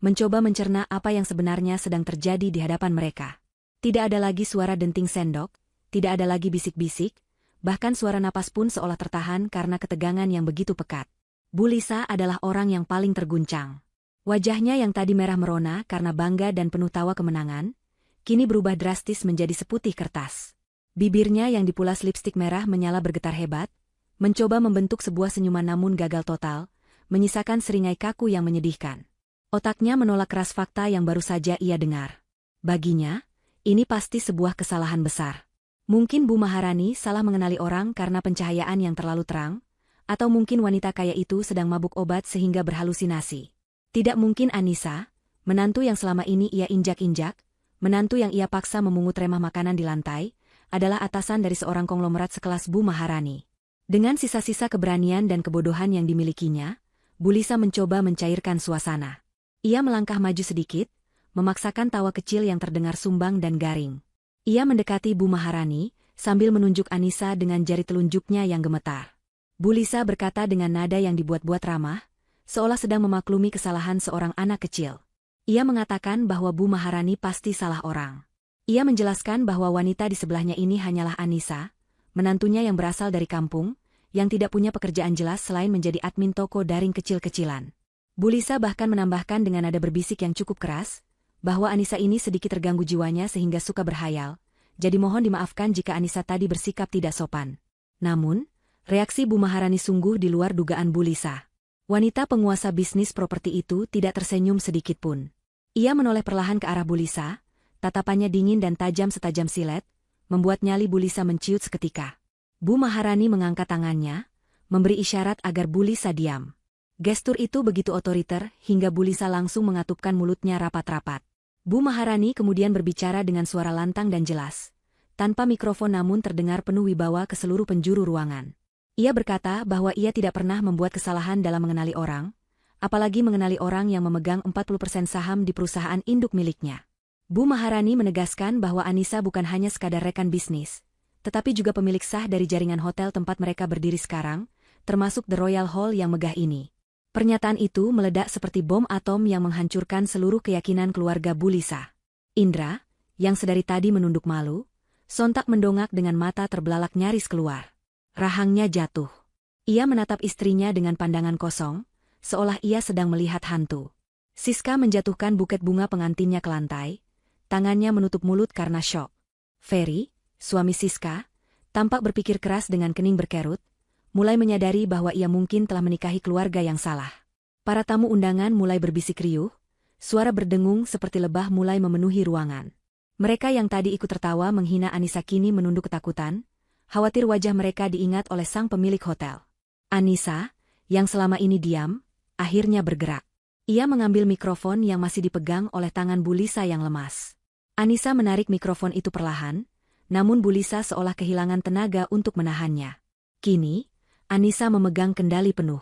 mencoba mencerna apa yang sebenarnya sedang terjadi di hadapan mereka. Tidak ada lagi suara denting sendok, tidak ada lagi bisik-bisik, bahkan suara napas pun seolah tertahan karena ketegangan yang begitu pekat. Bu Lisa adalah orang yang paling terguncang. Wajahnya yang tadi merah merona karena bangga dan penuh tawa kemenangan, kini berubah drastis menjadi seputih kertas. Bibirnya yang dipulas lipstik merah menyala bergetar hebat, mencoba membentuk sebuah senyuman namun gagal total, menyisakan seringai kaku yang menyedihkan. Otaknya menolak keras fakta yang baru saja ia dengar. Baginya, ini pasti sebuah kesalahan besar. Mungkin Bu Maharani salah mengenali orang karena pencahayaan yang terlalu terang, atau mungkin wanita kaya itu sedang mabuk obat sehingga berhalusinasi. Tidak mungkin Anissa, menantu yang selama ini ia injak-injak, menantu yang ia paksa memungut remah makanan di lantai, adalah atasan dari seorang konglomerat sekelas Bu Maharani. Dengan sisa-sisa keberanian dan kebodohan yang dimilikinya, Bu Lisa mencoba mencairkan suasana. Ia melangkah maju sedikit, memaksakan tawa kecil yang terdengar sumbang dan garing. Ia mendekati Bu Maharani, sambil menunjuk Anissa dengan jari telunjuknya yang gemetar. Bu Lisa berkata dengan nada yang dibuat-buat ramah, seolah sedang memaklumi kesalahan seorang anak kecil. Ia mengatakan bahwa Bu Maharani pasti salah orang. Ia menjelaskan bahwa wanita di sebelahnya ini hanyalah Anissa, menantunya yang berasal dari kampung, yang tidak punya pekerjaan jelas selain menjadi admin toko daring kecil-kecilan. Bu Lisa bahkan menambahkan dengan nada berbisik yang cukup keras, bahwa Anissa ini sedikit terganggu jiwanya sehingga suka berhayal, jadi mohon dimaafkan jika Anissa tadi bersikap tidak sopan. Namun, reaksi Bu Maharani sungguh di luar dugaan Bu Lisa. Wanita penguasa bisnis properti itu tidak tersenyum sedikitpun. Ia menoleh perlahan ke arah Bu Lisa, tatapannya dingin dan tajam setajam silet, membuat nyali Bu Lisa menciut seketika. Bu Maharani mengangkat tangannya, memberi isyarat agar Bu Lisa diam. Gestur itu begitu otoriter hingga Bu Lisa langsung mengatupkan mulutnya rapat-rapat. Bu Maharani kemudian berbicara dengan suara lantang dan jelas, tanpa mikrofon namun terdengar penuh wibawa ke seluruh penjuru ruangan. Ia berkata bahwa ia tidak pernah membuat kesalahan dalam mengenali orang, apalagi mengenali orang yang memegang 40% saham di perusahaan induk miliknya. Bu Maharani menegaskan bahwa Anissa bukan hanya sekadar rekan bisnis, tetapi juga pemilik sah dari jaringan hotel tempat mereka berdiri sekarang, termasuk The Royal Hall yang megah ini. Pernyataan itu meledak seperti bom atom yang menghancurkan seluruh keyakinan keluarga Bu Lisa. Indra, yang sedari tadi menunduk malu, sontak mendongak dengan mata terbelalak nyaris keluar. Rahangnya jatuh. Ia menatap istrinya dengan pandangan kosong, seolah ia sedang melihat hantu. Siska menjatuhkan buket bunga pengantinnya ke lantai, tangannya menutup mulut karena syok. Ferry, suami Siska, tampak berpikir keras dengan kening berkerut, mulai menyadari bahwa ia mungkin telah menikahi keluarga yang salah. Para tamu undangan mulai berbisik riuh, suara berdengung seperti lebah mulai memenuhi ruangan. Mereka yang tadi ikut tertawa menghina Anissa kini menunduk ketakutan, khawatir wajah mereka diingat oleh sang pemilik hotel. Anissa, yang selama ini diam, akhirnya bergerak. Ia mengambil mikrofon yang masih dipegang oleh tangan Bu Lisa yang lemas. Anissa menarik mikrofon itu perlahan, namun Bu Lisa seolah kehilangan tenaga untuk menahannya. Kini, Anissa memegang kendali penuh.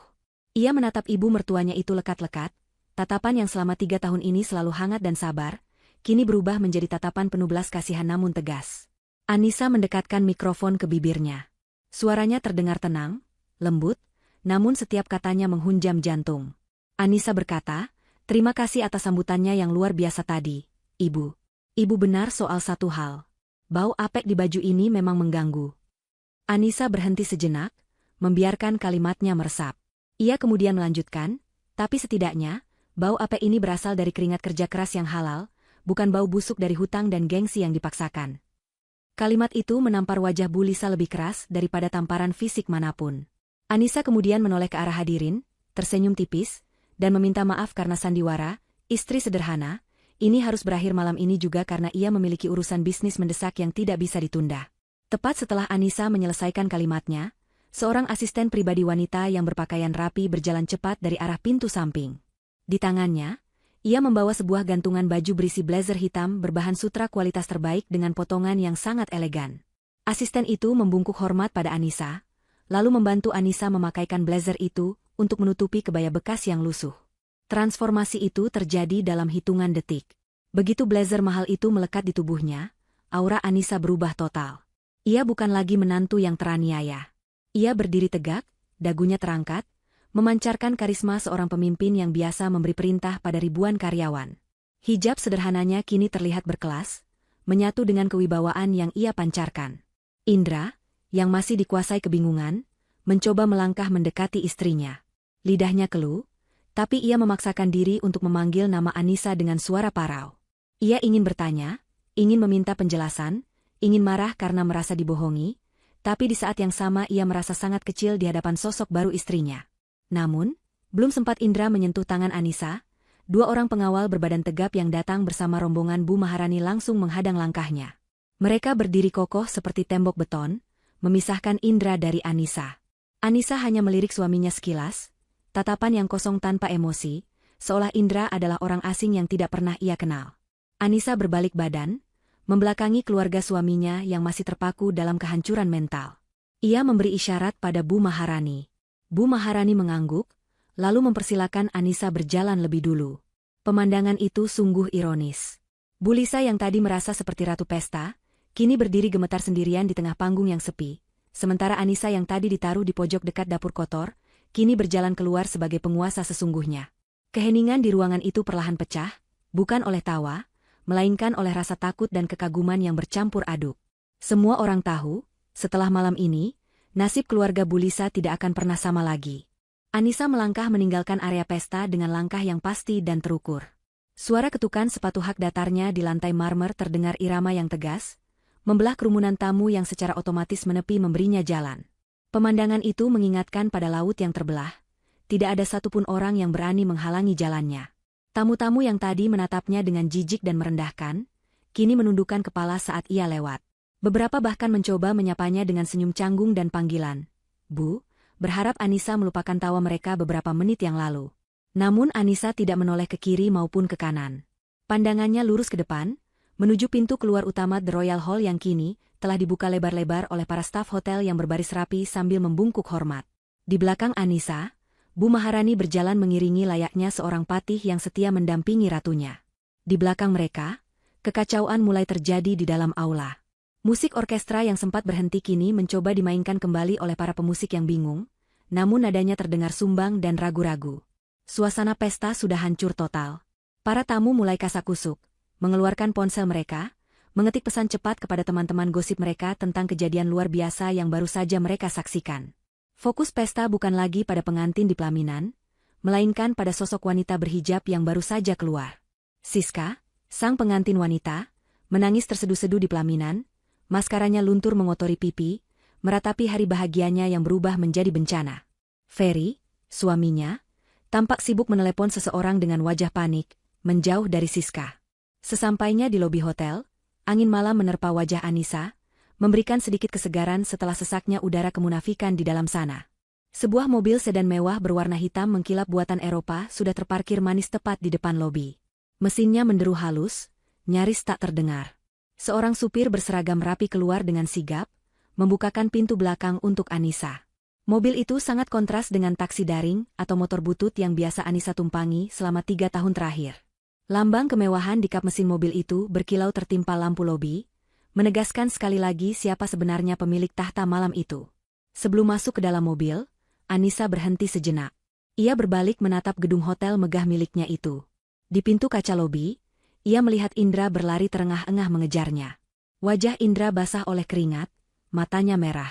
Ia menatap ibu mertuanya itu lekat-lekat, tatapan yang selama 3 tahun ini selalu hangat dan sabar, kini berubah menjadi tatapan penuh belas kasihan namun tegas. Anissa mendekatkan mikrofon ke bibirnya. Suaranya terdengar tenang, lembut, namun setiap katanya menghunjam jantung. Anissa berkata, "Terima kasih atas sambutannya yang luar biasa tadi, Ibu. Ibu benar soal satu hal. Bau apek di baju ini memang mengganggu." Anissa berhenti sejenak, membiarkan kalimatnya meresap. Ia kemudian melanjutkan, "Tapi setidaknya, bau apek ini berasal dari keringat kerja keras yang halal, bukan bau busuk dari hutang dan gengsi yang dipaksakan." Kalimat itu menampar wajah Bu Lisa lebih keras daripada tamparan fisik manapun. Anissa kemudian menoleh ke arah hadirin, tersenyum tipis, dan meminta maaf karena sandiwara, istri sederhana, ini harus berakhir malam ini juga karena ia memiliki urusan bisnis mendesak yang tidak bisa ditunda. Tepat setelah Anissa menyelesaikan kalimatnya, seorang asisten pribadi wanita yang berpakaian rapi berjalan cepat dari arah pintu samping. Di tangannya, ia membawa sebuah gantungan baju berisi blazer hitam berbahan sutra kualitas terbaik dengan potongan yang sangat elegan. Asisten itu membungkuk hormat pada Anissa, lalu membantu Anissa memakaikan blazer itu untuk menutupi kebaya bekas yang lusuh. Transformasi itu terjadi dalam hitungan detik. Begitu blazer mahal itu melekat di tubuhnya, aura Anissa berubah total. Ia bukan lagi menantu yang teraniaya. Ia berdiri tegak, dagunya terangkat, memancarkan karisma seorang pemimpin yang biasa memberi perintah pada ribuan karyawan. Hijab sederhananya kini terlihat berkelas, menyatu dengan kewibawaan yang ia pancarkan. Indra, yang masih dikuasai kebingungan, mencoba melangkah mendekati istrinya. Lidahnya keluh, tapi ia memaksakan diri untuk memanggil nama Anissa dengan suara parau. Ia ingin bertanya, ingin meminta penjelasan, ingin marah karena merasa dibohongi, tapi di saat yang sama ia merasa sangat kecil di hadapan sosok baru istrinya. Namun, belum sempat Indra menyentuh tangan Anissa, Dua orang pengawal berbadan tegap yang datang bersama rombongan Bu Maharani langsung menghadang langkahnya. Mereka berdiri kokoh seperti tembok beton, memisahkan Indra dari Anissa. Anissa hanya melirik suaminya sekilas, tatapan yang kosong tanpa emosi, seolah Indra adalah orang asing yang tidak pernah ia kenal. Anissa berbalik badan, membelakangi keluarga suaminya yang masih terpaku dalam kehancuran mental. Ia memberi isyarat pada Bu Maharani. Bu Maharani mengangguk, lalu mempersilakan Anissa berjalan lebih dulu. Pemandangan itu sungguh ironis. Bu Lisa yang tadi merasa seperti ratu pesta, kini berdiri gemetar sendirian di tengah panggung yang sepi, sementara Anissa yang tadi ditaruh di pojok dekat dapur kotor, kini berjalan keluar sebagai penguasa sesungguhnya. Keheningan di ruangan itu perlahan pecah, bukan oleh tawa, melainkan oleh rasa takut dan kekaguman yang bercampur aduk. Semua orang tahu, setelah malam ini, nasib keluarga Bu Lisa tidak akan pernah sama lagi. Anissa melangkah meninggalkan area pesta dengan langkah yang pasti dan terukur. Suara ketukan sepatu hak datarnya di lantai marmer terdengar irama yang tegas, membelah kerumunan tamu yang secara otomatis menepi memberinya jalan. Pemandangan itu mengingatkan pada laut yang terbelah, tidak ada satupun orang yang berani menghalangi jalannya. Tamu-tamu yang tadi menatapnya dengan jijik dan merendahkan, kini menundukkan kepala saat ia lewat. Beberapa bahkan mencoba menyapanya dengan senyum canggung dan panggilan, "Bu," berharap Anissa melupakan tawa mereka beberapa menit yang lalu. Namun Anissa tidak menoleh ke kiri maupun ke kanan. Pandangannya lurus ke depan, menuju pintu keluar utama The Royal Hall yang kini telah dibuka lebar-lebar oleh para staf hotel yang berbaris rapi sambil membungkuk hormat. Di belakang Anissa, Bu Maharani berjalan mengiringi layaknya seorang patih yang setia mendampingi ratunya. Di belakang mereka, kekacauan mulai terjadi di dalam aula. Musik orkestra yang sempat berhenti kini mencoba dimainkan kembali oleh para pemusik yang bingung, namun nadanya terdengar sumbang dan ragu-ragu. Suasana pesta sudah hancur total. Para tamu mulai kasak-kusuk, mengeluarkan ponsel mereka, mengetik pesan cepat kepada teman-teman gosip mereka tentang kejadian luar biasa yang baru saja mereka saksikan. Fokus pesta bukan lagi pada pengantin di pelaminan, melainkan pada sosok wanita berhijab yang baru saja keluar. Siska, sang pengantin wanita, menangis terseduh-seduh di pelaminan, maskaranya luntur mengotori pipi, meratapi hari bahagianya yang berubah menjadi bencana. Ferry, suaminya, tampak sibuk menelepon seseorang dengan wajah panik, menjauh dari Siska. Sesampainya di lobi hotel, angin malam menerpa wajah Anissa, memberikan sedikit kesegaran setelah sesaknya udara kemunafikan di dalam sana. Sebuah mobil sedan mewah berwarna hitam mengkilap buatan Eropa sudah terparkir manis tepat di depan lobi. Mesinnya menderu halus, nyaris tak terdengar. Seorang supir berseragam rapi keluar dengan sigap, membukakan pintu belakang untuk Anissa. Mobil itu sangat kontras dengan taksi daring atau motor butut yang biasa Anissa tumpangi selama 3 tahun terakhir. Lambang kemewahan di kap mesin mobil itu berkilau tertimpa lampu lobi, menegaskan sekali lagi siapa sebenarnya pemilik tahta malam itu. Sebelum masuk ke dalam mobil, Anissa berhenti sejenak. Ia berbalik menatap gedung hotel megah miliknya itu. Di pintu kaca lobi, ia melihat Indra berlari terengah-engah mengejarnya. Wajah Indra basah oleh keringat, matanya merah.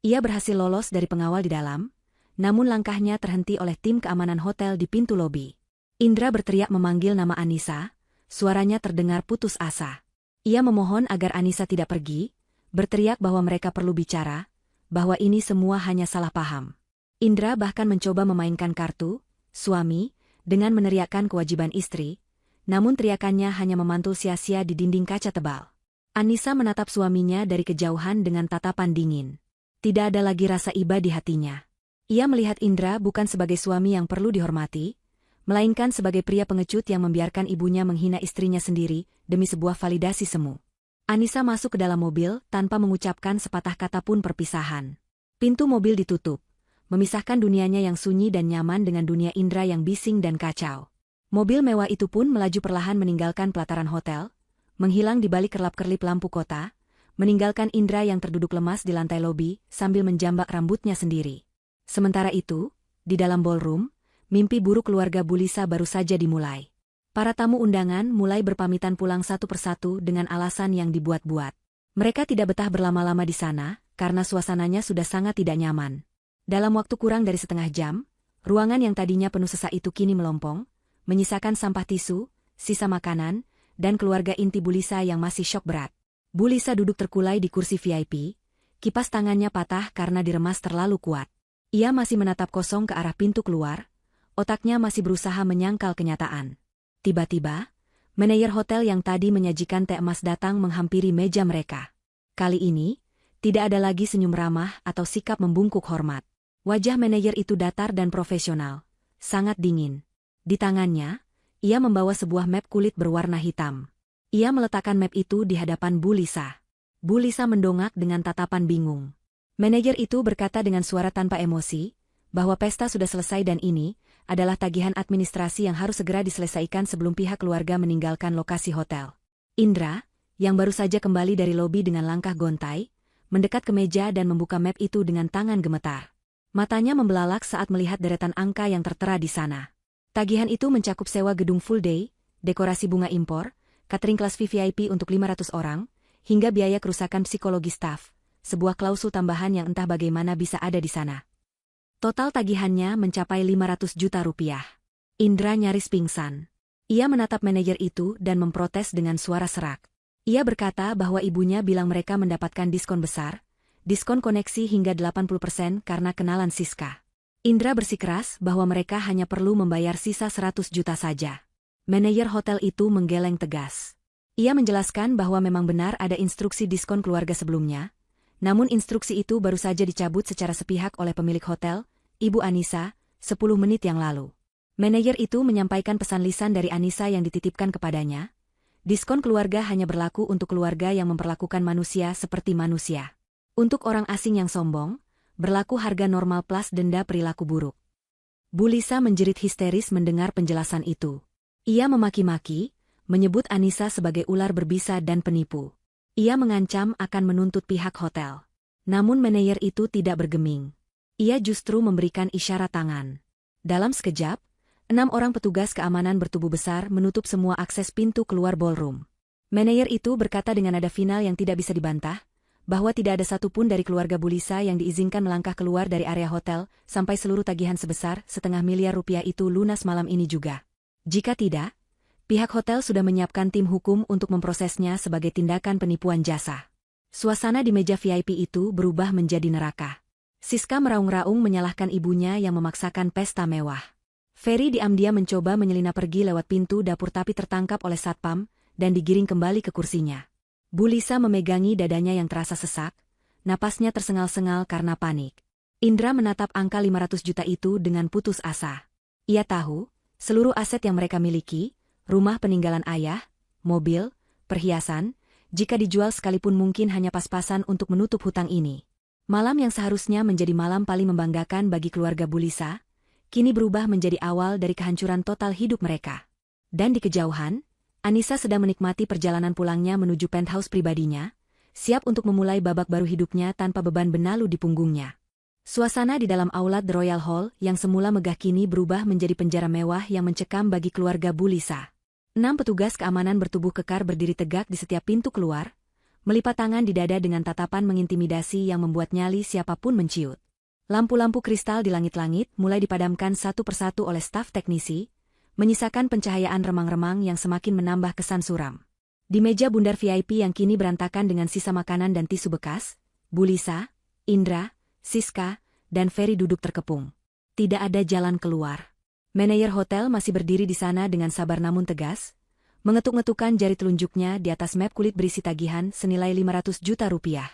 Ia berhasil lolos dari pengawal di dalam, namun langkahnya terhenti oleh tim keamanan hotel di pintu lobi. Indra berteriak memanggil nama Anissa, suaranya terdengar putus asa. Ia memohon agar Anissa tidak pergi, berteriak bahwa mereka perlu bicara, bahwa ini semua hanya salah paham. Indra bahkan mencoba memainkan kartu, suami, dengan meneriakkan kewajiban istri, namun teriakannya hanya memantul sia-sia di dinding kaca tebal. Anissa menatap suaminya dari kejauhan dengan tatapan dingin. Tidak ada lagi rasa iba di hatinya. Ia melihat Indra bukan sebagai suami yang perlu dihormati, melainkan sebagai pria pengecut yang membiarkan ibunya menghina istrinya sendiri demi sebuah validasi semu. Anissa masuk ke dalam mobil tanpa mengucapkan sepatah kata pun perpisahan. Pintu mobil ditutup, memisahkan dunianya yang sunyi dan nyaman dengan dunia Indra yang bising dan kacau. Mobil mewah itu pun melaju perlahan meninggalkan pelataran hotel, menghilang di balik kerlap-kerlip lampu kota, meninggalkan Indra yang terduduk lemas di lantai lobi sambil menjambak rambutnya sendiri. Sementara itu, di dalam ballroom, mimpi buruk keluarga Bu Lisa baru saja dimulai. Para tamu undangan mulai berpamitan pulang satu persatu dengan alasan yang dibuat-buat. Mereka tidak betah berlama-lama di sana, karena suasananya sudah sangat tidak nyaman. Dalam waktu kurang dari setengah jam, ruangan yang tadinya penuh sesak itu kini melompong, menyisakan sampah tisu, sisa makanan, dan keluarga inti Bu Lisa yang masih syok berat. Bu Lisa duduk terkulai di kursi VIP, kipas tangannya patah karena diremas terlalu kuat. Ia masih menatap kosong ke arah pintu keluar, otaknya masih berusaha menyangkal kenyataan. Tiba-tiba, manajer hotel yang tadi menyajikan teh emas datang menghampiri meja mereka. Kali ini, tidak ada lagi senyum ramah atau sikap membungkuk hormat. Wajah manajer itu datar dan profesional, sangat dingin. Di tangannya, ia membawa sebuah map kulit berwarna hitam. Ia meletakkan map itu di hadapan Bu Lisa. Bu Lisa mendongak dengan tatapan bingung. Manajer itu berkata dengan suara tanpa emosi, bahwa pesta sudah selesai dan ini adalah tagihan administrasi yang harus segera diselesaikan sebelum pihak keluarga meninggalkan lokasi hotel. Indra, yang baru saja kembali dari lobi dengan langkah gontai, mendekat ke meja dan membuka map itu dengan tangan gemetar. Matanya membelalak saat melihat deretan angka yang tertera di sana. Tagihan itu mencakup sewa gedung full day, dekorasi bunga impor, catering kelas VVIP untuk 500 orang, hingga biaya kerusakan psikologi staf, sebuah klausul tambahan yang entah bagaimana bisa ada di sana. Total tagihannya mencapai 500 juta rupiah. Indra nyaris pingsan. Ia menatap manajer itu dan memprotes dengan suara serak. Ia berkata bahwa ibunya bilang mereka mendapatkan diskon besar, diskon koneksi hingga 80% karena kenalan Siska. Indra bersikeras bahwa mereka hanya perlu membayar sisa 100 juta saja. Manajer hotel itu menggeleng tegas. Ia menjelaskan bahwa memang benar ada instruksi diskon keluarga sebelumnya, namun instruksi itu baru saja dicabut secara sepihak oleh pemilik hotel, Ibu Anissa, 10 menit yang lalu. Manajer itu menyampaikan pesan lisan dari Anissa yang dititipkan kepadanya. Diskon keluarga hanya berlaku untuk keluarga yang memperlakukan manusia seperti manusia. Untuk orang asing yang sombong, berlaku harga normal plus denda perilaku buruk. Bu Lisa menjerit histeris mendengar penjelasan itu. Ia memaki-maki, menyebut Anissa sebagai ular berbisa dan penipu. Ia mengancam akan menuntut pihak hotel. Namun manajer itu tidak bergeming. Ia justru memberikan isyarat tangan. Dalam sekejap, 6 orang petugas keamanan bertubuh besar menutup semua akses pintu keluar ballroom. Manajer itu berkata dengan nada final yang tidak bisa dibantah, bahwa tidak ada satupun dari keluarga Bu Lisa yang diizinkan melangkah keluar dari area hotel sampai seluruh tagihan sebesar setengah miliar rupiah itu lunas malam ini juga. Jika tidak, pihak hotel sudah menyiapkan tim hukum untuk memprosesnya sebagai tindakan penipuan jasa. Suasana di meja VIP itu berubah menjadi neraka. Siska meraung-raung menyalahkan ibunya yang memaksakan pesta mewah. Ferry diam-diam mencoba menyelinap pergi lewat pintu dapur tapi tertangkap oleh satpam dan digiring kembali ke kursinya. Bu Lisa memegangi dadanya yang terasa sesak, napasnya tersengal-sengal karena panik. Indra menatap angka 500 juta itu dengan putus asa. Ia tahu, seluruh aset yang mereka miliki, rumah peninggalan ayah, mobil, perhiasan, jika dijual sekalipun mungkin hanya pas-pasan untuk menutup hutang ini. Malam yang seharusnya menjadi malam paling membanggakan bagi keluarga Bu Lisa, kini berubah menjadi awal dari kehancuran total hidup mereka. Dan di kejauhan, Anissa sedang menikmati perjalanan pulangnya menuju penthouse pribadinya, siap untuk memulai babak baru hidupnya tanpa beban benalu di punggungnya. Suasana di dalam aula The Royal Hall yang semula megah kini berubah menjadi penjara mewah yang mencekam bagi keluarga Bu Lisa. 6 petugas keamanan bertubuh kekar berdiri tegak di setiap pintu keluar, melipat tangan di dada dengan tatapan mengintimidasi yang membuat nyali siapapun menciut. Lampu-lampu kristal di langit-langit mulai dipadamkan satu persatu oleh staf teknisi, menyisakan pencahayaan remang-remang yang semakin menambah kesan suram. Di meja bundar VIP yang kini berantakan dengan sisa makanan dan tisu bekas, Bu Lisa, Indra, Siska, dan Ferry duduk terkepung. Tidak ada jalan keluar. Manajer hotel masih berdiri di sana dengan sabar namun tegas, mengetuk-ngetukkan jari telunjuknya di atas map kulit berisi tagihan senilai 500 juta rupiah.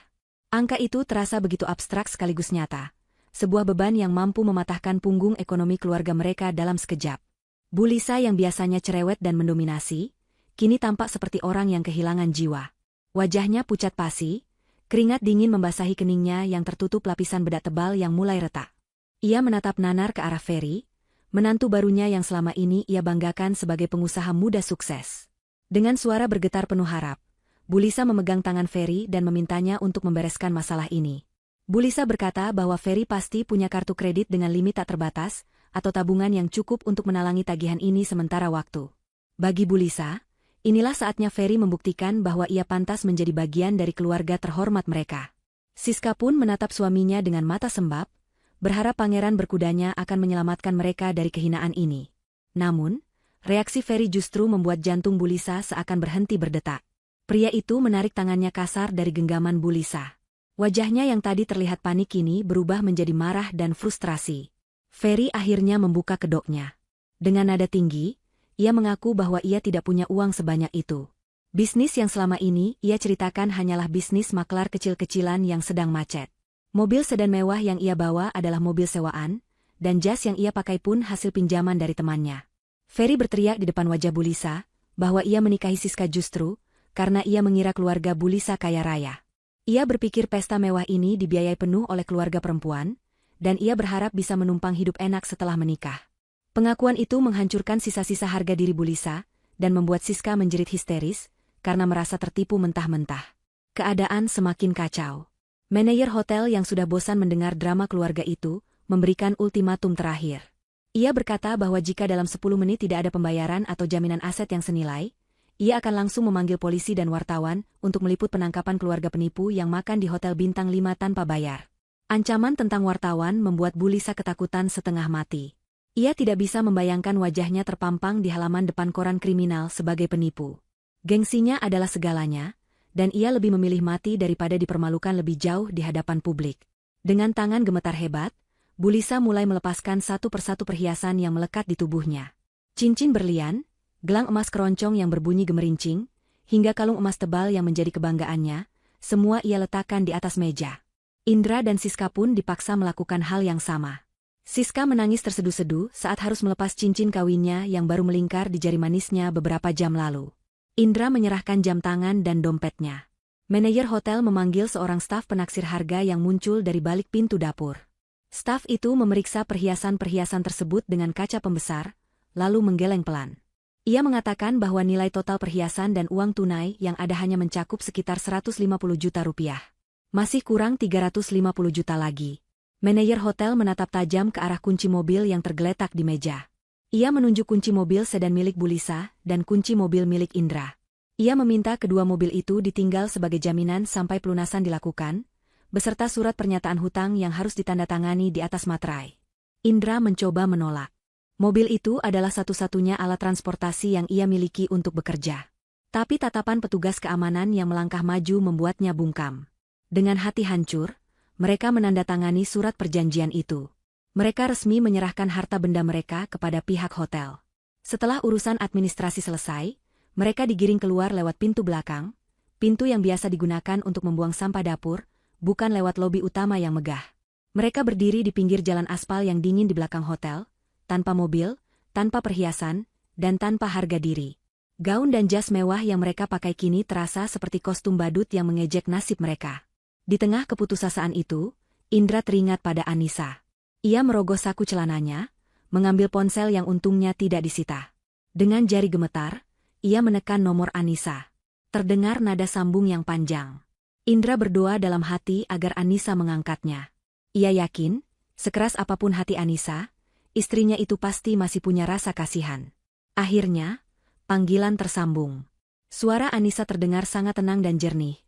Angka itu terasa begitu abstrak sekaligus nyata, sebuah beban yang mampu mematahkan punggung ekonomi keluarga mereka dalam sekejap. Bu Lisa yang biasanya cerewet dan mendominasi, kini tampak seperti orang yang kehilangan jiwa. Wajahnya pucat pasi, keringat dingin membasahi keningnya yang tertutup lapisan bedak tebal yang mulai retak. Ia menatap nanar ke arah Ferry, menantu barunya yang selama ini ia banggakan sebagai pengusaha muda sukses. Dengan suara bergetar penuh harap, Bu Lisa memegang tangan Ferry dan memintanya untuk membereskan masalah ini. Bu Lisa berkata bahwa Ferry pasti punya kartu kredit dengan limit tak terbatas, atau tabungan yang cukup untuk menalangi tagihan ini sementara waktu. Bagi Bu Lisa, inilah saatnya Ferry membuktikan bahwa ia pantas menjadi bagian dari keluarga terhormat mereka. Siska pun menatap suaminya dengan mata sembab, berharap pangeran berkudanya akan menyelamatkan mereka dari kehinaan ini. Namun, reaksi Ferry justru membuat jantung Bu Lisa seakan berhenti berdetak. Pria itu menarik tangannya kasar dari genggaman Bu Lisa. Wajahnya yang tadi terlihat panik kini berubah menjadi marah dan frustrasi. Ferry akhirnya membuka kedoknya. Dengan nada tinggi, Ia mengaku bahwa ia tidak punya uang sebanyak itu. Bisnis yang selama ini ia ceritakan hanyalah bisnis maklar kecil-kecilan yang sedang macet. Mobil sedan mewah yang ia bawa adalah mobil sewaan, dan jas yang ia pakai pun hasil pinjaman dari temannya. Ferry berteriak di depan wajah Bulisa, bahwa ia menikahi Siska justru, karena ia mengira keluarga Bulisa kaya raya. Ia berpikir pesta mewah ini dibiayai penuh oleh keluarga perempuan, dan ia berharap bisa menumpang hidup enak setelah menikah. Pengakuan itu menghancurkan sisa-sisa harga diri Bulisa, dan membuat Siska menjerit histeris, karena merasa tertipu mentah-mentah. Keadaan semakin kacau. Manajer hotel yang sudah bosan mendengar drama keluarga itu, memberikan ultimatum terakhir. Ia berkata bahwa jika dalam 10 menit tidak ada pembayaran atau jaminan aset yang senilai, ia akan langsung memanggil polisi dan wartawan untuk meliput penangkapan keluarga penipu yang makan di Hotel Bintang 5 tanpa bayar. Ancaman tentang wartawan membuat Bulisa ketakutan setengah mati. Ia tidak bisa membayangkan wajahnya terpampang di halaman depan koran kriminal sebagai penipu. Gengsinya adalah segalanya, dan ia lebih memilih mati daripada dipermalukan lebih jauh di hadapan publik. Dengan tangan gemetar hebat, Bulisa mulai melepaskan satu persatu perhiasan yang melekat di tubuhnya. Cincin berlian, gelang emas keroncong yang berbunyi gemerincing, hingga kalung emas tebal yang menjadi kebanggaannya, semua ia letakkan di atas meja. Indra dan Siska pun dipaksa melakukan hal yang sama. Siska menangis terseduh-seduh saat harus melepas cincin kawinnya yang baru melingkar di jari manisnya beberapa jam lalu. Indra menyerahkan jam tangan dan dompetnya. Manajer hotel memanggil seorang staf penaksir harga yang muncul dari balik pintu dapur. Staf itu memeriksa perhiasan-perhiasan tersebut dengan kaca pembesar, lalu menggeleng pelan. Ia mengatakan bahwa nilai total perhiasan dan uang tunai yang ada hanya mencakup sekitar 150 juta rupiah. Masih kurang 350 juta lagi. Manajer hotel menatap tajam ke arah kunci mobil yang tergeletak di meja. Ia menunjuk kunci mobil sedan milik Bulisa dan kunci mobil milik Indra. Ia meminta kedua mobil itu ditinggal sebagai jaminan sampai pelunasan dilakukan, beserta surat pernyataan hutang yang harus ditandatangani di atas materai. Indra mencoba menolak. Mobil itu adalah satu-satunya alat transportasi yang ia miliki untuk bekerja. Tapi tatapan petugas keamanan yang melangkah maju membuatnya bungkam. Dengan hati hancur, mereka menandatangani surat perjanjian itu. Mereka resmi menyerahkan harta benda mereka kepada pihak hotel. Setelah urusan administrasi selesai, mereka digiring keluar lewat pintu belakang, pintu yang biasa digunakan untuk membuang sampah dapur, bukan lewat lobi utama yang megah. Mereka berdiri di pinggir jalan aspal yang dingin di belakang hotel, tanpa mobil, tanpa perhiasan, dan tanpa harga diri. Gaun dan jas mewah yang mereka pakai kini terasa seperti kostum badut yang mengejek nasib mereka. Di tengah keputusasaan itu, Indra teringat pada Anissa. Ia merogoh saku celananya, mengambil ponsel yang untungnya tidak disita. Dengan jari gemetar, ia menekan nomor Anissa. Terdengar nada sambung yang panjang. Indra berdoa dalam hati agar Anissa mengangkatnya. Ia yakin, sekeras apapun hati Anissa, istrinya itu pasti masih punya rasa kasihan. Akhirnya, panggilan tersambung. Suara Anissa terdengar sangat tenang dan jernih.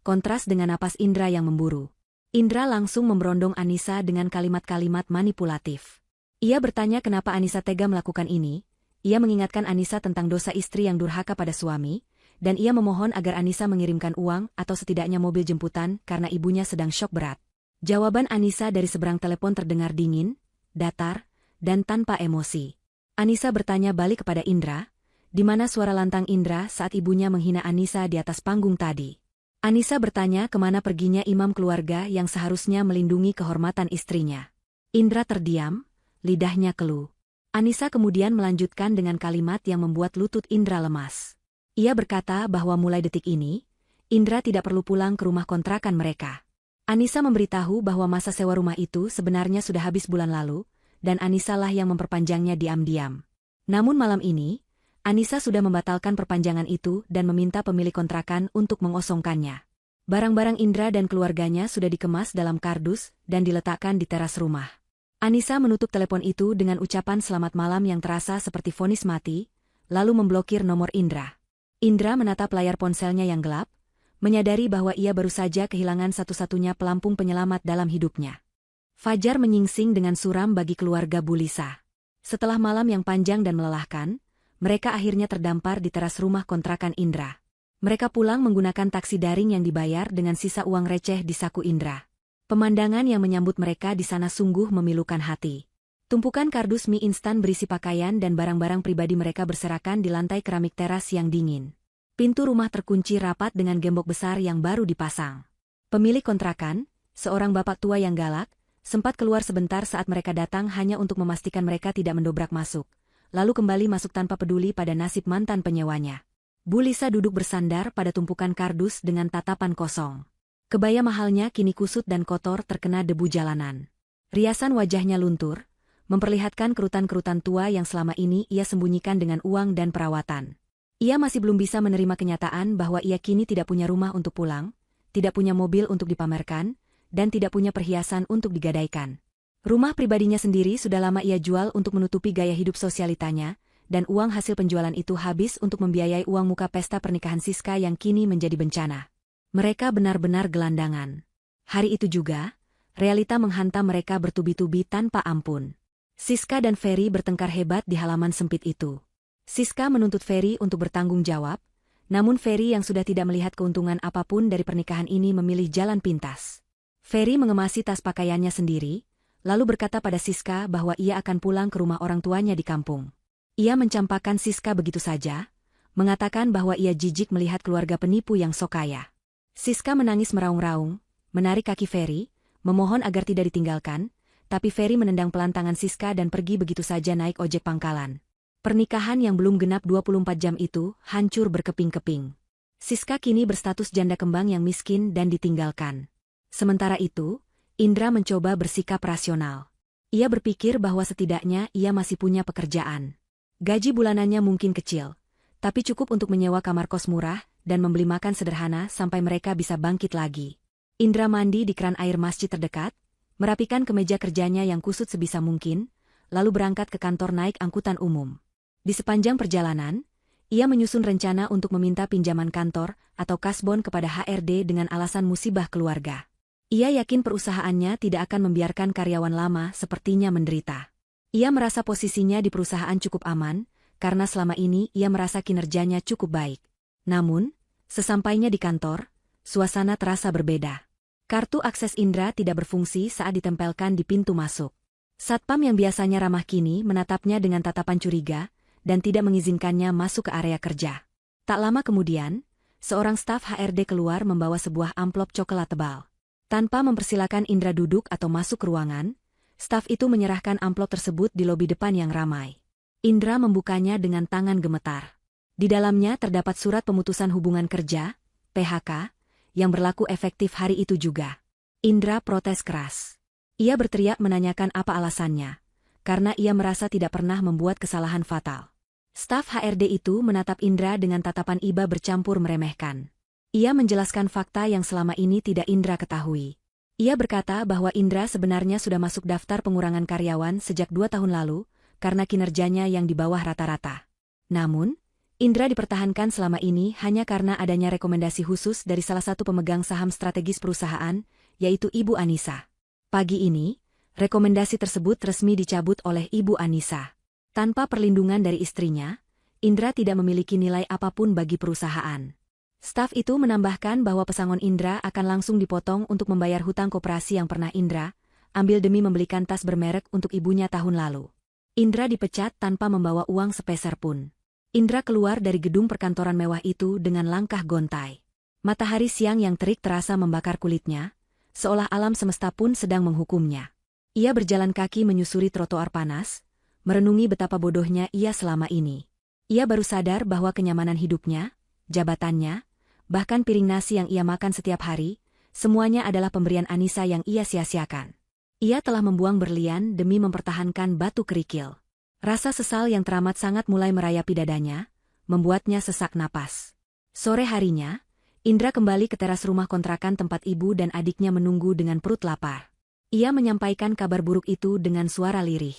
Kontras dengan napas Indra yang memburu. Indra langsung memberondong Anissa dengan kalimat-kalimat manipulatif. Ia bertanya kenapa Anissa tega melakukan ini, ia mengingatkan Anissa tentang dosa istri yang durhaka pada suami, dan ia memohon agar Anissa mengirimkan uang atau setidaknya mobil jemputan karena ibunya sedang syok berat. Jawaban Anissa dari seberang telepon terdengar dingin, datar, dan tanpa emosi. Anissa bertanya balik kepada Indra, di mana suara lantang Indra saat ibunya menghina Anissa di atas panggung tadi. Anissa bertanya kemana perginya imam keluarga yang seharusnya melindungi kehormatan istrinya. Indra terdiam, lidahnya keluh. Anissa kemudian melanjutkan dengan kalimat yang membuat lutut Indra lemas. Ia berkata bahwa mulai detik ini, Indra tidak perlu pulang ke rumah kontrakan mereka. Anissa memberitahu bahwa masa sewa rumah itu sebenarnya sudah habis bulan lalu, dan Anissa lah yang memperpanjangnya diam-diam. Namun malam ini, Anissa sudah membatalkan perpanjangan itu dan meminta pemilik kontrakan untuk mengosongkannya. Barang-barang Indra dan keluarganya sudah dikemas dalam kardus dan diletakkan di teras rumah. Anissa menutup telepon itu dengan ucapan selamat malam yang terasa seperti vonis mati, lalu memblokir nomor Indra. Indra menatap layar ponselnya yang gelap, menyadari bahwa ia baru saja kehilangan satu-satunya pelampung penyelamat dalam hidupnya. Fajar menyingsing dengan suram bagi keluarga Bulisa. Setelah malam yang panjang dan melelahkan, mereka akhirnya terdampar di teras rumah kontrakan Indra. Mereka pulang menggunakan taksi daring yang dibayar dengan sisa uang receh di saku Indra. Pemandangan yang menyambut mereka di sana sungguh memilukan hati. Tumpukan kardus mie instan berisi pakaian dan barang-barang pribadi mereka berserakan di lantai keramik teras yang dingin. Pintu rumah terkunci rapat dengan gembok besar yang baru dipasang. Pemilik kontrakan, seorang bapak tua yang galak, sempat keluar sebentar saat mereka datang hanya untuk memastikan mereka tidak mendobrak masuk, lalu kembali masuk tanpa peduli pada nasib mantan penyewanya. Bu Lisa duduk bersandar pada tumpukan kardus dengan tatapan kosong. Kebaya mahalnya kini kusut dan kotor terkena debu jalanan. Riasan wajahnya luntur, memperlihatkan kerutan-kerutan tua yang selama ini ia sembunyikan dengan uang dan perawatan. Ia masih belum bisa menerima kenyataan bahwa ia kini tidak punya rumah untuk pulang, tidak punya mobil untuk dipamerkan, dan tidak punya perhiasan untuk digadaikan. Rumah pribadinya sendiri sudah lama ia jual untuk menutupi gaya hidup sosialitanya, dan uang hasil penjualan itu habis untuk membiayai uang muka pesta pernikahan Siska yang kini menjadi bencana. Mereka benar-benar gelandangan. Hari itu juga, realita menghantam mereka bertubi-tubi tanpa ampun. Siska dan Ferry bertengkar hebat di halaman sempit itu. Siska menuntut Ferry untuk bertanggung jawab, namun Ferry yang sudah tidak melihat keuntungan apapun dari pernikahan ini memilih jalan pintas. Ferry mengemasi tas pakaiannya sendiri, lalu berkata pada Siska bahwa ia akan pulang ke rumah orang tuanya di kampung. Ia mencampakkan Siska begitu saja, mengatakan bahwa ia jijik melihat keluarga penipu yang sok kaya. Siska menangis meraung-raung, menarik kaki Ferry, memohon agar tidak ditinggalkan, tapi Ferry menendang pelan tangan Siska dan pergi begitu saja naik ojek pangkalan. Pernikahan yang belum genap 24 jam itu hancur berkeping-keping. Siska kini berstatus janda kembang yang miskin dan ditinggalkan. Sementara itu, Indra mencoba bersikap rasional. Ia berpikir bahwa setidaknya ia masih punya pekerjaan. Gaji bulanannya mungkin kecil, tapi cukup untuk menyewa kamar kos murah dan membeli makan sederhana sampai mereka bisa bangkit lagi. Indra mandi di keran air masjid terdekat, merapikan kemeja kerjanya yang kusut sebisa mungkin, lalu berangkat ke kantor naik angkutan umum. Di sepanjang perjalanan, ia menyusun rencana untuk meminta pinjaman kantor atau kasbon kepada HRD dengan alasan musibah keluarga. Ia yakin perusahaannya tidak akan membiarkan karyawan lama sepertinya menderita. Ia merasa posisinya di perusahaan cukup aman, karena selama ini ia merasa kinerjanya cukup baik. Namun, sesampainya di kantor, suasana terasa berbeda. Kartu akses Indra tidak berfungsi saat ditempelkan di pintu masuk. Satpam yang biasanya ramah kini menatapnya dengan tatapan curiga, dan tidak mengizinkannya masuk ke area kerja. Tak lama kemudian, seorang staf HRD keluar membawa sebuah amplop coklat tebal. Tanpa mempersilakan Indra duduk atau masuk ke ruangan, staf itu menyerahkan amplop tersebut di lobi depan yang ramai. Indra membukanya dengan tangan gemetar. Di dalamnya terdapat surat pemutusan hubungan kerja, PHK, yang berlaku efektif hari itu juga. Indra protes keras. Ia berteriak menanyakan apa alasannya, karena ia merasa tidak pernah membuat kesalahan fatal. Staf HRD itu menatap Indra dengan tatapan iba bercampur meremehkan. Ia menjelaskan fakta yang selama ini tidak Indra ketahui. Ia berkata bahwa Indra sebenarnya sudah masuk daftar pengurangan karyawan sejak 2 tahun lalu, karena kinerjanya yang di bawah rata-rata. Namun, Indra dipertahankan selama ini hanya karena adanya rekomendasi khusus dari salah satu pemegang saham strategis perusahaan, yaitu Ibu Anissa. Pagi ini, rekomendasi tersebut resmi dicabut oleh Ibu Anissa. Tanpa perlindungan dari istrinya, Indra tidak memiliki nilai apapun bagi perusahaan. Staf itu menambahkan bahwa pesangon Indra akan langsung dipotong untuk membayar hutang koperasi yang pernah Indra ambil demi membelikan tas bermerek untuk ibunya tahun lalu. Indra dipecat tanpa membawa uang sepeser pun. Indra keluar dari gedung perkantoran mewah itu dengan langkah gontai. Matahari siang yang terik terasa membakar kulitnya, seolah alam semesta pun sedang menghukumnya. Ia berjalan kaki menyusuri trotoar panas, merenungi betapa bodohnya ia selama ini. Ia baru sadar bahwa kenyamanan hidupnya, jabatannya, bahkan piring nasi yang ia makan setiap hari, semuanya adalah pemberian Anissa yang ia sia-siakan. Ia telah membuang berlian demi mempertahankan batu kerikil. Rasa sesal yang teramat sangat mulai merayapi dadanya, membuatnya sesak napas. Sore harinya, Indra kembali ke teras rumah kontrakan tempat ibu dan adiknya menunggu dengan perut lapar. Ia menyampaikan kabar buruk itu dengan suara lirih.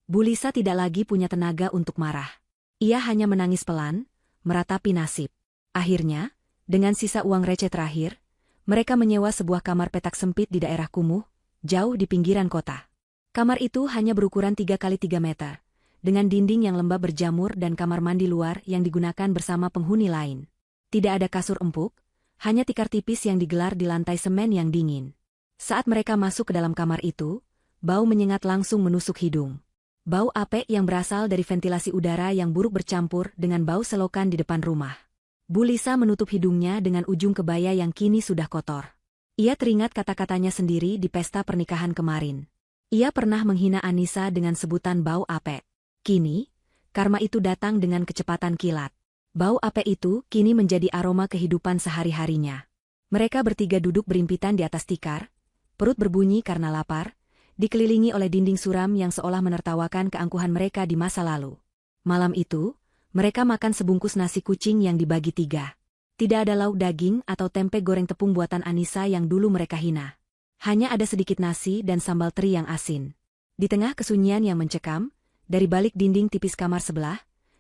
Bu Lisa tidak lagi punya tenaga untuk marah. Ia hanya menangis pelan, meratapi nasib. Akhirnya, dengan sisa uang receh terakhir, mereka menyewa sebuah kamar petak sempit di daerah kumuh, jauh di pinggiran kota. Kamar itu hanya berukuran 3 kali 3 meter. Dengan dinding yang lembab berjamur dan kamar mandi luar yang digunakan bersama penghuni lain. Tidak ada kasur empuk, hanya tikar tipis yang digelar di lantai semen yang dingin. Saat mereka masuk ke dalam kamar itu, bau menyengat langsung menusuk hidung. Bau apek yang berasal dari ventilasi udara yang buruk bercampur dengan bau selokan di depan rumah. Bu Lisa menutup hidungnya dengan ujung kebaya yang kini sudah kotor. Ia teringat kata-katanya sendiri di pesta pernikahan kemarin. Ia pernah menghina Anissa dengan sebutan bau apek. Kini, karma itu datang dengan kecepatan kilat. Bau apek itu kini menjadi aroma kehidupan sehari-harinya. Mereka bertiga duduk berimpitan di atas tikar, perut berbunyi karena lapar, dikelilingi oleh dinding suram yang seolah menertawakan keangkuhan mereka di masa lalu. Malam itu, mereka makan sebungkus nasi kucing yang dibagi 3. Tidak ada lauk daging atau tempe goreng tepung buatan Anissa yang dulu mereka hina. Hanya ada sedikit nasi dan sambal teri yang asin. Di tengah kesunyian yang mencekam, dari balik dinding tipis kamar sebelah,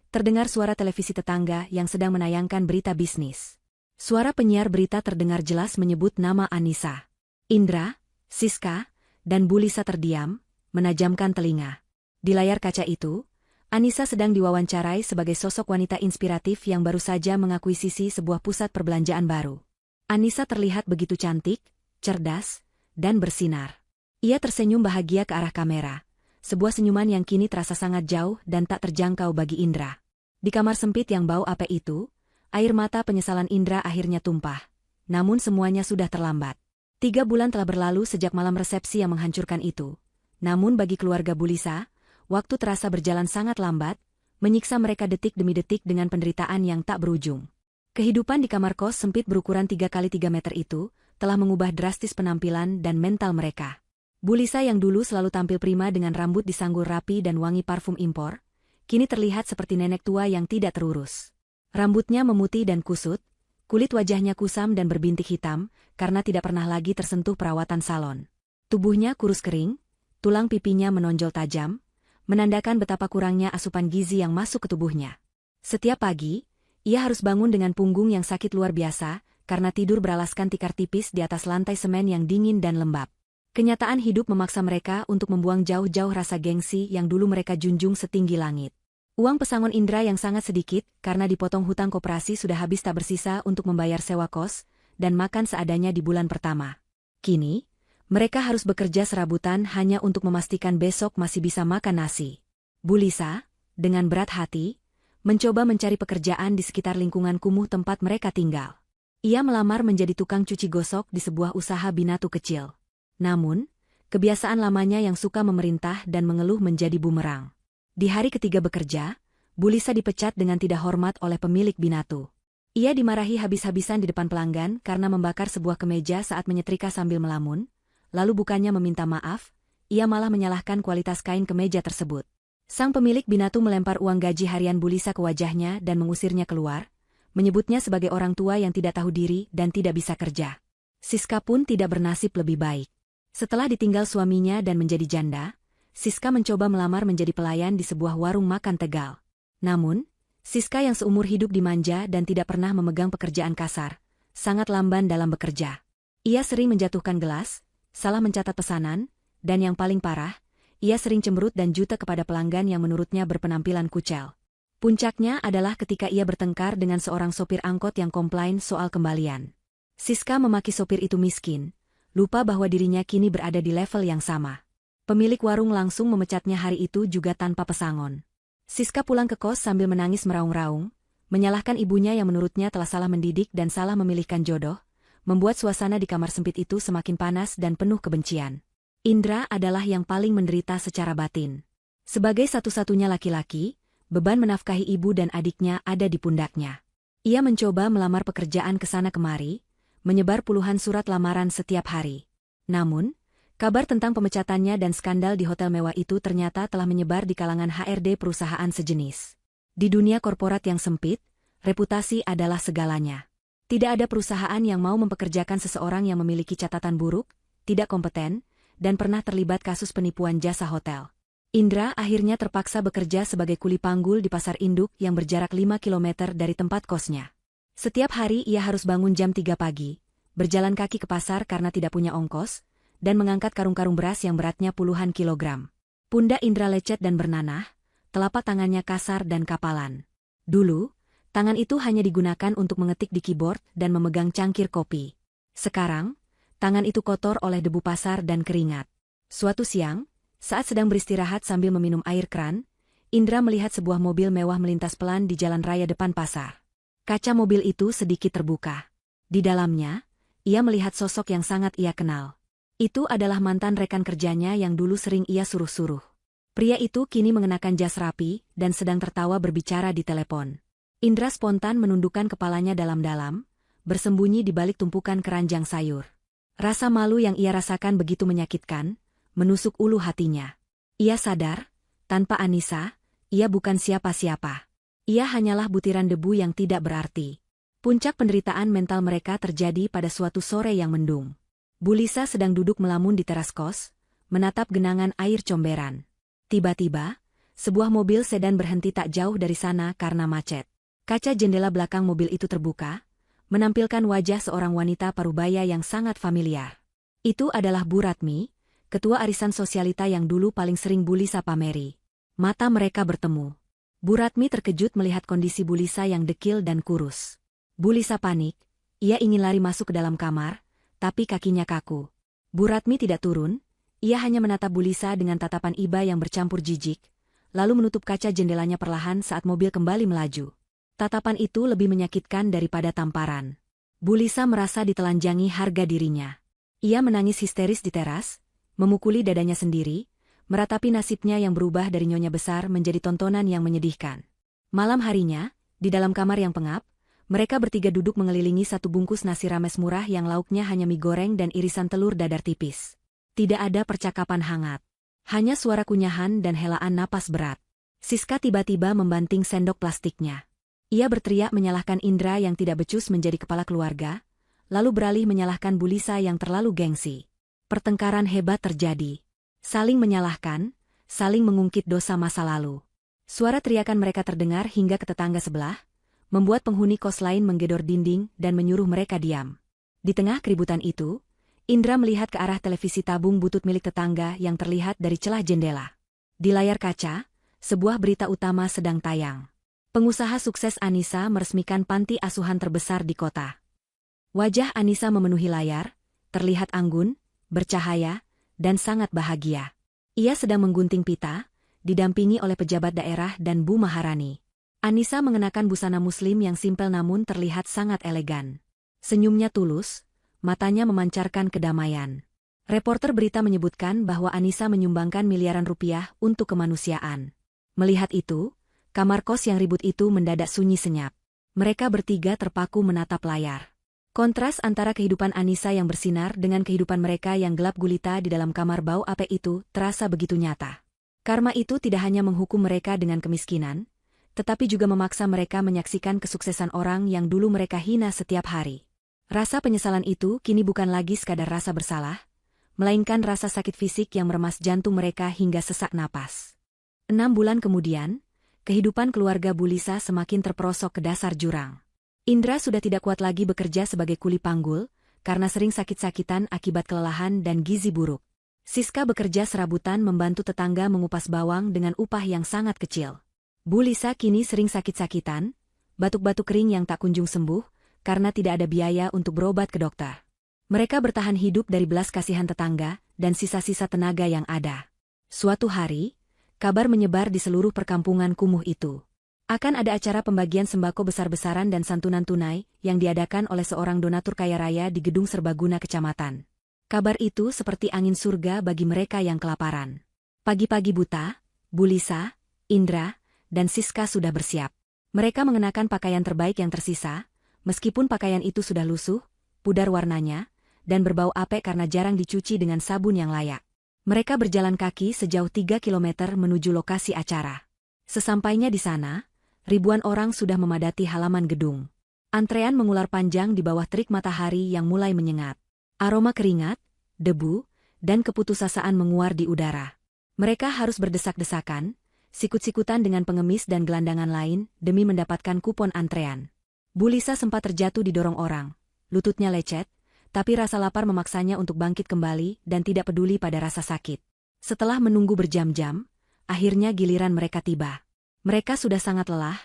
terdengar suara televisi tetangga yang sedang menayangkan berita bisnis. Suara penyiar berita terdengar jelas menyebut nama Anissa. Indra, Siska, dan Bu Lisa terdiam, menajamkan telinga. Di layar kaca itu, Anissa sedang diwawancarai sebagai sosok wanita inspiratif yang baru saja mengakuisisi sebuah pusat perbelanjaan baru. Anissa terlihat begitu cantik, cerdas, dan bersinar. Ia tersenyum bahagia ke arah kamera, sebuah senyuman yang kini terasa sangat jauh dan tak terjangkau bagi Indra. Di kamar sempit yang bau apek itu, air mata penyesalan Indra akhirnya tumpah. Namun semuanya sudah terlambat. 3 bulan telah berlalu sejak malam resepsi yang menghancurkan itu. Namun bagi keluarga Bu Lisa, waktu terasa berjalan sangat lambat, menyiksa mereka detik demi detik dengan penderitaan yang tak berujung. Kehidupan di kamar kos sempit berukuran 3x3 meter itu, telah mengubah drastis penampilan dan mental mereka. Bu Lisa yang dulu selalu tampil prima dengan rambut disanggul rapi dan wangi parfum impor, kini terlihat seperti nenek tua yang tidak terurus. Rambutnya memutih dan kusut, kulit wajahnya kusam dan berbintik hitam, karena tidak pernah lagi tersentuh perawatan salon. Tubuhnya kurus kering, tulang pipinya menonjol tajam, menandakan betapa kurangnya asupan gizi yang masuk ke tubuhnya. Setiap pagi, ia harus bangun dengan punggung yang sakit luar biasa, karena tidur beralaskan tikar tipis di atas lantai semen yang dingin dan lembab. Kenyataan hidup memaksa mereka untuk membuang jauh-jauh rasa gengsi yang dulu mereka junjung setinggi langit. Uang pesangon Indra yang sangat sedikit, karena dipotong hutang koperasi sudah habis tak bersisa untuk membayar sewa kos, dan makan seadanya di bulan pertama. Kini, mereka harus bekerja serabutan hanya untuk memastikan besok masih bisa makan nasi. Bu Lisa, dengan berat hati, mencoba mencari pekerjaan di sekitar lingkungan kumuh tempat mereka tinggal. Ia melamar menjadi tukang cuci gosok di sebuah usaha binatu kecil. Namun, kebiasaan lamanya yang suka memerintah dan mengeluh menjadi bumerang. Di hari ketiga bekerja, Bu Lisa dipecat dengan tidak hormat oleh pemilik binatu. Ia dimarahi habis-habisan di depan pelanggan karena membakar sebuah kemeja saat menyetrika sambil melamun. Lalu bukannya meminta maaf, ia malah menyalahkan kualitas kain kemeja tersebut. Sang pemilik binatu melempar uang gaji harian Bu Lisa ke wajahnya dan mengusirnya keluar, menyebutnya sebagai orang tua yang tidak tahu diri dan tidak bisa kerja. Siska pun tidak bernasib lebih baik. Setelah ditinggal suaminya dan menjadi janda, Siska mencoba melamar menjadi pelayan di sebuah warung makan Tegal. Namun, Siska yang seumur hidup dimanja dan tidak pernah memegang pekerjaan kasar, sangat lamban dalam bekerja. Ia sering menjatuhkan gelas, salah mencatat pesanan, dan yang paling parah, ia sering cemberut dan jutek kepada pelanggan yang menurutnya berpenampilan kucel. Puncaknya adalah ketika ia bertengkar dengan seorang sopir angkot yang komplain soal kembalian. Siska memaki sopir itu miskin, lupa bahwa dirinya kini berada di level yang sama. Pemilik warung langsung memecatnya hari itu juga tanpa pesangon. Siska pulang ke kos sambil menangis meraung-raung, menyalahkan ibunya yang menurutnya telah salah mendidik dan salah memilihkan jodoh, membuat suasana di kamar sempit itu semakin panas dan penuh kebencian. Indra adalah yang paling menderita secara batin. Sebagai satu-satunya laki-laki, beban menafkahi ibu dan adiknya ada di pundaknya. Ia mencoba melamar pekerjaan ke sana kemari, menyebar puluhan surat lamaran setiap hari. Namun, kabar tentang pemecatannya dan skandal di hotel mewah itu ternyata telah menyebar di kalangan HRD perusahaan sejenis. Di dunia korporat yang sempit, reputasi adalah segalanya. Tidak ada perusahaan yang mau mempekerjakan seseorang yang memiliki catatan buruk, tidak kompeten, dan pernah terlibat kasus penipuan jasa hotel. Indra akhirnya terpaksa bekerja sebagai kuli panggul di pasar induk yang berjarak 5 km dari tempat kosnya. Setiap hari ia harus bangun jam 3 pagi, berjalan kaki ke pasar karena tidak punya ongkos, dan mengangkat karung-karung beras yang beratnya puluhan kilogram. Pundak Indra lecet dan bernanah, telapak tangannya kasar dan kapalan. Dulu, tangan itu hanya digunakan untuk mengetik di keyboard dan memegang cangkir kopi. Sekarang, tangan itu kotor oleh debu pasar dan keringat. Suatu siang, Saat sedang beristirahat sambil meminum air keran, Indra melihat sebuah mobil mewah melintas pelan di jalan raya depan pasar. Kaca mobil itu sedikit terbuka. Di dalamnya, ia melihat sosok yang sangat ia kenal. Itu adalah mantan rekan kerjanya yang dulu sering ia suruh-suruh. Pria itu kini mengenakan jas rapi dan sedang tertawa berbicara di telepon. Indra spontan menundukkan kepalanya dalam-dalam, bersembunyi di balik tumpukan keranjang sayur. Rasa malu yang ia rasakan begitu menyakitkan, menusuk ulu hatinya. Ia sadar, tanpa Anissa, ia bukan siapa-siapa. Ia hanyalah butiran debu yang tidak berarti. Puncak penderitaan mental mereka terjadi pada suatu sore yang mendung. Bu Lisa sedang duduk melamun di teras kos, menatap genangan air comberan. Tiba-tiba, sebuah mobil sedan berhenti tak jauh dari sana karena macet. Kaca jendela belakang mobil itu terbuka, menampilkan wajah seorang wanita parubaya yang sangat familiar. Itu adalah Bu Ratmi, ketua arisan sosialita yang dulu paling sering Bu Lisa pameri. Mata mereka bertemu. Bu Ratmi terkejut melihat kondisi Bu Lisa yang dekil dan kurus. Bu Lisa panik, ia ingin lari masuk ke dalam kamar, tapi kakinya kaku. Bu Ratmi tidak turun, ia hanya menatap Bu Lisa dengan tatapan iba yang bercampur jijik, lalu menutup kaca jendelanya perlahan saat mobil kembali melaju. Tatapan itu lebih menyakitkan daripada tamparan. Bu Lisa merasa ditelanjangi harga dirinya. Ia menangis histeris di teras, memukuli dadanya sendiri, meratapi nasibnya yang berubah dari nyonya besar menjadi tontonan yang menyedihkan. Malam harinya, di dalam kamar yang pengap, mereka bertiga duduk mengelilingi satu bungkus nasi rames murah yang lauknya hanya mie goreng dan irisan telur dadar tipis. Tidak ada percakapan hangat. Hanya suara kunyahan dan helaan napas berat. Siska tiba-tiba membanting sendok plastiknya. Ia berteriak menyalahkan Indra yang tidak becus menjadi kepala keluarga, lalu beralih menyalahkan Bu Lisa yang terlalu gengsi. Pertengkaran hebat terjadi. Saling menyalahkan, saling mengungkit dosa masa lalu. Suara teriakan mereka terdengar hingga ke tetangga sebelah, membuat penghuni kos lain menggedor dinding dan menyuruh mereka diam. Di tengah keributan itu, Indra melihat ke arah televisi tabung butut milik tetangga yang terlihat dari celah jendela. Di layar kaca, sebuah berita utama sedang tayang. Pengusaha sukses Anissa meresmikan panti asuhan terbesar di kota. Wajah Anissa memenuhi layar, terlihat anggun, bercahaya, dan sangat bahagia. Ia sedang menggunting pita, didampingi oleh pejabat daerah dan Bu Maharani. Anissa mengenakan busana muslim yang simpel namun terlihat sangat elegan. Senyumnya tulus, matanya memancarkan kedamaian. Reporter berita menyebutkan bahwa Anissa menyumbangkan miliaran rupiah untuk kemanusiaan. Melihat itu, kamar kos yang ribut itu mendadak sunyi senyap. Mereka bertiga terpaku menatap layar. Kontras antara kehidupan Anissa yang bersinar dengan kehidupan mereka yang gelap gulita di dalam kamar bau ape itu terasa begitu nyata. Karma itu tidak hanya menghukum mereka dengan kemiskinan, tetapi juga memaksa mereka menyaksikan kesuksesan orang yang dulu mereka hina setiap hari. Rasa penyesalan itu kini bukan lagi sekadar rasa bersalah, melainkan rasa sakit fisik yang meremas jantung mereka hingga sesak napas. 6 bulan kemudian, kehidupan keluarga Bu Lisa semakin terperosok ke dasar jurang. Indra sudah tidak kuat lagi bekerja sebagai kuli panggul, karena sering sakit-sakitan akibat kelelahan dan gizi buruk. Siska bekerja serabutan membantu tetangga mengupas bawang dengan upah yang sangat kecil. Bu Lisa kini sering sakit-sakitan, batuk-batuk kering yang tak kunjung sembuh, karena tidak ada biaya untuk berobat ke dokter. Mereka bertahan hidup dari belas kasihan tetangga dan sisa-sisa tenaga yang ada. Suatu hari, kabar menyebar di seluruh perkampungan kumuh itu. Akan ada acara pembagian sembako besar-besaran dan santunan tunai yang diadakan oleh seorang donatur kaya raya di gedung serbaguna kecamatan. Kabar itu seperti angin surga bagi mereka yang kelaparan. Pagi-pagi buta, Bu Lisa, Indra, dan Siska sudah bersiap. Mereka mengenakan pakaian terbaik yang tersisa, meskipun pakaian itu sudah lusuh, pudar warnanya, dan berbau apek karena jarang dicuci dengan sabun yang layak. Mereka berjalan kaki sejauh 3 kilometer menuju lokasi acara. Sesampainya di sana, ribuan orang sudah memadati halaman gedung. Antrean mengular panjang di bawah terik matahari yang mulai menyengat. Aroma keringat, debu, dan keputusasaan menguar di udara. Mereka harus berdesak-desakan, sikut-sikutan dengan pengemis dan gelandangan lain demi mendapatkan kupon antrean. Bu Lisa sempat terjatuh didorong orang. Lututnya lecet, tapi rasa lapar memaksanya untuk bangkit kembali dan tidak peduli pada rasa sakit. Setelah menunggu berjam-jam, akhirnya giliran mereka tiba. Mereka sudah sangat lelah,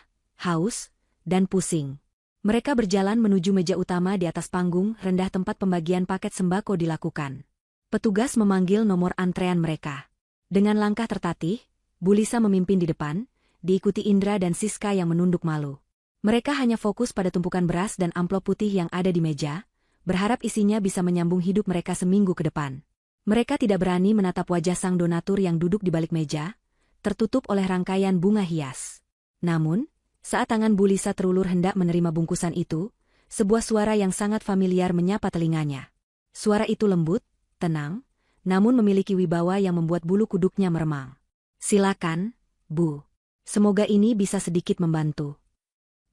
haus, dan pusing. Mereka berjalan menuju meja utama di atas panggung rendah tempat pembagian paket sembako dilakukan. Petugas memanggil nomor antrean mereka. Dengan langkah tertatih, Bu Lisa memimpin di depan, diikuti Indra dan Siska yang menunduk malu. Mereka hanya fokus pada tumpukan beras dan amplop putih yang ada di meja, berharap isinya bisa menyambung hidup mereka seminggu ke depan. Mereka tidak berani menatap wajah sang donatur yang duduk di balik meja, tertutup oleh rangkaian bunga hias. Namun, saat tangan Bu Lisa terulur hendak menerima bungkusan itu, sebuah suara yang sangat familiar menyapa telinganya. Suara itu lembut, tenang, namun memiliki wibawa yang membuat bulu kuduknya meremang. "Silakan, Bu. Semoga ini bisa sedikit membantu."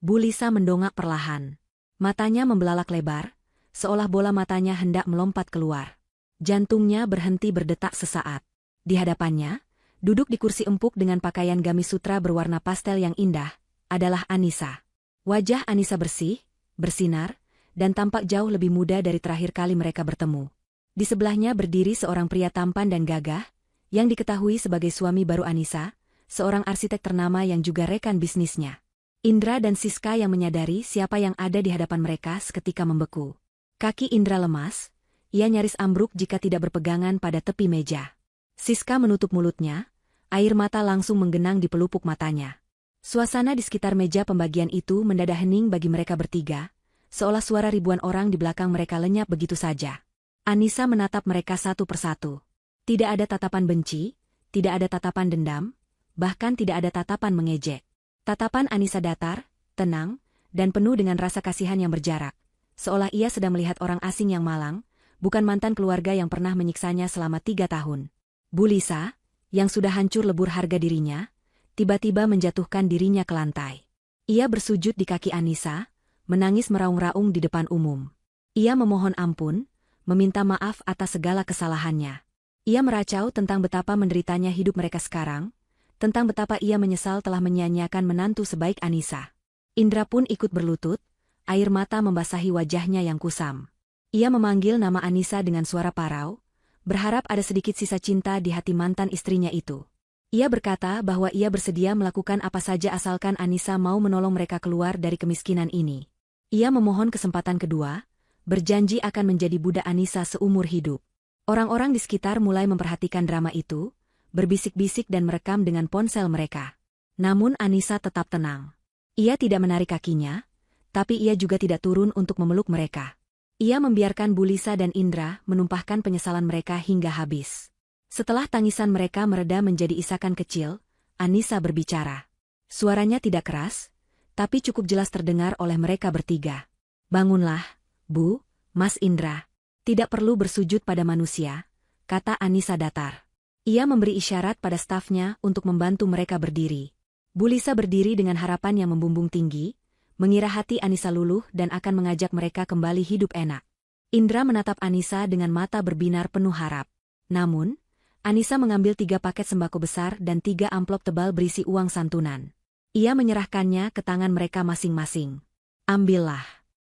Bu Lisa mendongak perlahan. Matanya membelalak lebar, seolah bola matanya hendak melompat keluar. Jantungnya berhenti berdetak sesaat. Di hadapannya, duduk di kursi empuk dengan pakaian gamis sutra berwarna pastel yang indah, adalah Anissa. Wajah Anissa bersih, bersinar, dan tampak jauh lebih muda dari terakhir kali mereka bertemu. Di sebelahnya berdiri seorang pria tampan dan gagah, yang diketahui sebagai suami baru Anissa, seorang arsitek ternama yang juga rekan bisnisnya. Indra dan Siska yang menyadari siapa yang ada di hadapan mereka seketika membeku. Kaki Indra lemas, ia nyaris ambruk jika tidak berpegangan pada tepi meja. Siska menutup mulutnya, air mata langsung menggenang di pelupuk matanya. Suasana di sekitar meja pembagian itu mendadak hening bagi mereka bertiga, seolah suara ribuan orang di belakang mereka lenyap begitu saja. Anissa menatap mereka satu persatu. Tidak ada tatapan benci, tidak ada tatapan dendam, bahkan tidak ada tatapan mengejek. Tatapan Anissa datar, tenang, dan penuh dengan rasa kasihan yang berjarak, seolah ia sedang melihat orang asing yang malang, bukan mantan keluarga yang pernah menyiksanya selama 3 tahun. Bu Lisa, yang sudah hancur lebur harga dirinya, tiba-tiba menjatuhkan dirinya ke lantai. Ia bersujud di kaki Anissa, menangis meraung-raung di depan umum. Ia memohon ampun, meminta maaf atas segala kesalahannya. Ia meracau tentang betapa menderitanya hidup mereka sekarang, tentang betapa ia menyesal telah menyia-nyiakan menantu sebaik Anissa. Indra pun ikut berlutut, air mata membasahi wajahnya yang kusam. Ia memanggil nama Anissa dengan suara parau, berharap ada sedikit sisa cinta di hati mantan istrinya itu. Ia berkata bahwa ia bersedia melakukan apa saja asalkan Anissa mau menolong mereka keluar dari kemiskinan ini. Ia memohon kesempatan kedua, berjanji akan menjadi budak Anissa seumur hidup. Orang-orang di sekitar mulai memperhatikan drama itu, berbisik-bisik dan merekam dengan ponsel mereka. Namun Anissa tetap tenang. Ia tidak menarik kakinya, tapi ia juga tidak turun untuk memeluk mereka. Ia membiarkan Bu Lisa dan Indra menumpahkan penyesalan mereka hingga habis. Setelah tangisan mereka mereda menjadi isakan kecil, Anissa berbicara. Suaranya tidak keras, tapi cukup jelas terdengar oleh mereka bertiga. "Bangunlah, Bu, Mas Indra. Tidak perlu bersujud pada manusia," kata Anissa datar. Ia memberi isyarat pada stafnya untuk membantu mereka berdiri. Bu Lisa berdiri dengan harapan yang membumbung tinggi, mengira hati Anissa luluh dan akan mengajak mereka kembali hidup enak. Indra menatap Anissa dengan mata berbinar penuh harap. Namun, Anissa mengambil 3 paket sembako besar dan 3 amplop tebal berisi uang santunan. Ia menyerahkannya ke tangan mereka masing-masing. "Ambillah.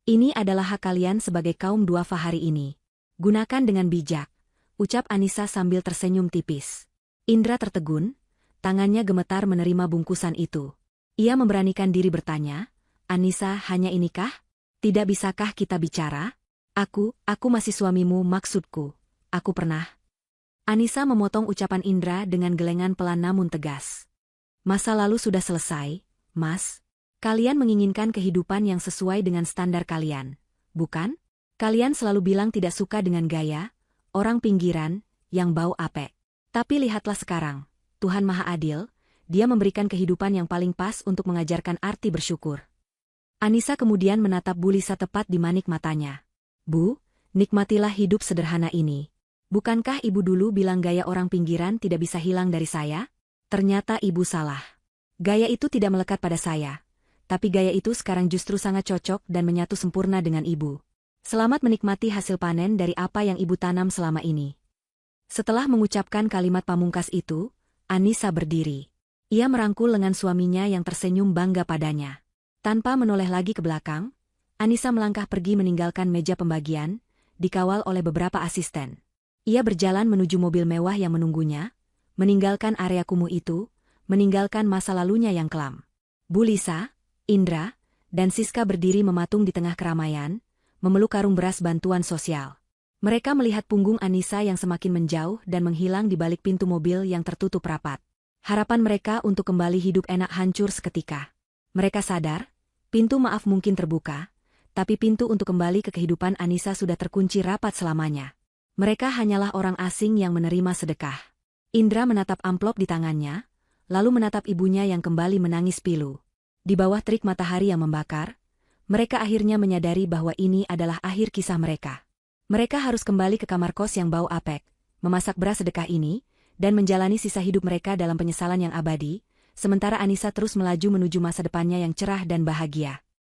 Ini adalah hak kalian sebagai kaum duafa hari ini. Gunakan dengan bijak," ucap Anissa sambil tersenyum tipis. Indra tertegun, tangannya gemetar menerima bungkusan itu. Ia memberanikan diri bertanya, "Anissa, hanya inikah? Tidak bisakah kita bicara? Aku masih suamimu maksudku. Aku pernah..." Anissa memotong ucapan Indra dengan gelengan pelan namun tegas. "Masa lalu sudah selesai, Mas. Kalian menginginkan kehidupan yang sesuai dengan standar kalian, bukan? Kalian selalu bilang tidak suka dengan gaya orang pinggiran yang bau apek. Tapi lihatlah sekarang, Tuhan Maha Adil, Dia memberikan kehidupan yang paling pas untuk mengajarkan arti bersyukur." Anissa kemudian menatap Bu Lisa tepat di manik matanya. "Bu, nikmatilah hidup sederhana ini. Bukankah Ibu dulu bilang gaya orang pinggiran tidak bisa hilang dari saya? Ternyata Ibu salah. Gaya itu tidak melekat pada saya. Tapi gaya itu sekarang justru sangat cocok dan menyatu sempurna dengan Ibu. Selamat menikmati hasil panen dari apa yang Ibu tanam selama ini." Setelah mengucapkan kalimat pamungkas itu, Anissa berdiri. Ia merangkul lengan suaminya yang tersenyum bangga padanya. Tanpa menoleh lagi ke belakang, Anissa melangkah pergi meninggalkan meja pembagian, dikawal oleh beberapa asisten. Ia berjalan menuju mobil mewah yang menunggunya, meninggalkan area kumuh itu, meninggalkan masa lalunya yang kelam. Bu Lisa, Indra, dan Siska berdiri mematung di tengah keramaian, memeluk karung beras bantuan sosial. Mereka melihat punggung Anissa yang semakin menjauh dan menghilang di balik pintu mobil yang tertutup rapat. Harapan mereka untuk kembali hidup enak hancur seketika. Mereka sadar, pintu maaf mungkin terbuka, tapi pintu untuk kembali ke kehidupan Anissa sudah terkunci rapat selamanya. Mereka hanyalah orang asing yang menerima sedekah. Indra menatap amplop di tangannya, lalu menatap ibunya yang kembali menangis pilu. Di bawah terik matahari yang membakar, mereka akhirnya menyadari bahwa ini adalah akhir kisah mereka. Mereka harus kembali ke kamar kos yang bau apek, memasak beras sedekah ini, dan menjalani sisa hidup mereka dalam penyesalan yang abadi, sementara Anissa terus melaju menuju masa depannya yang cerah dan bahagia.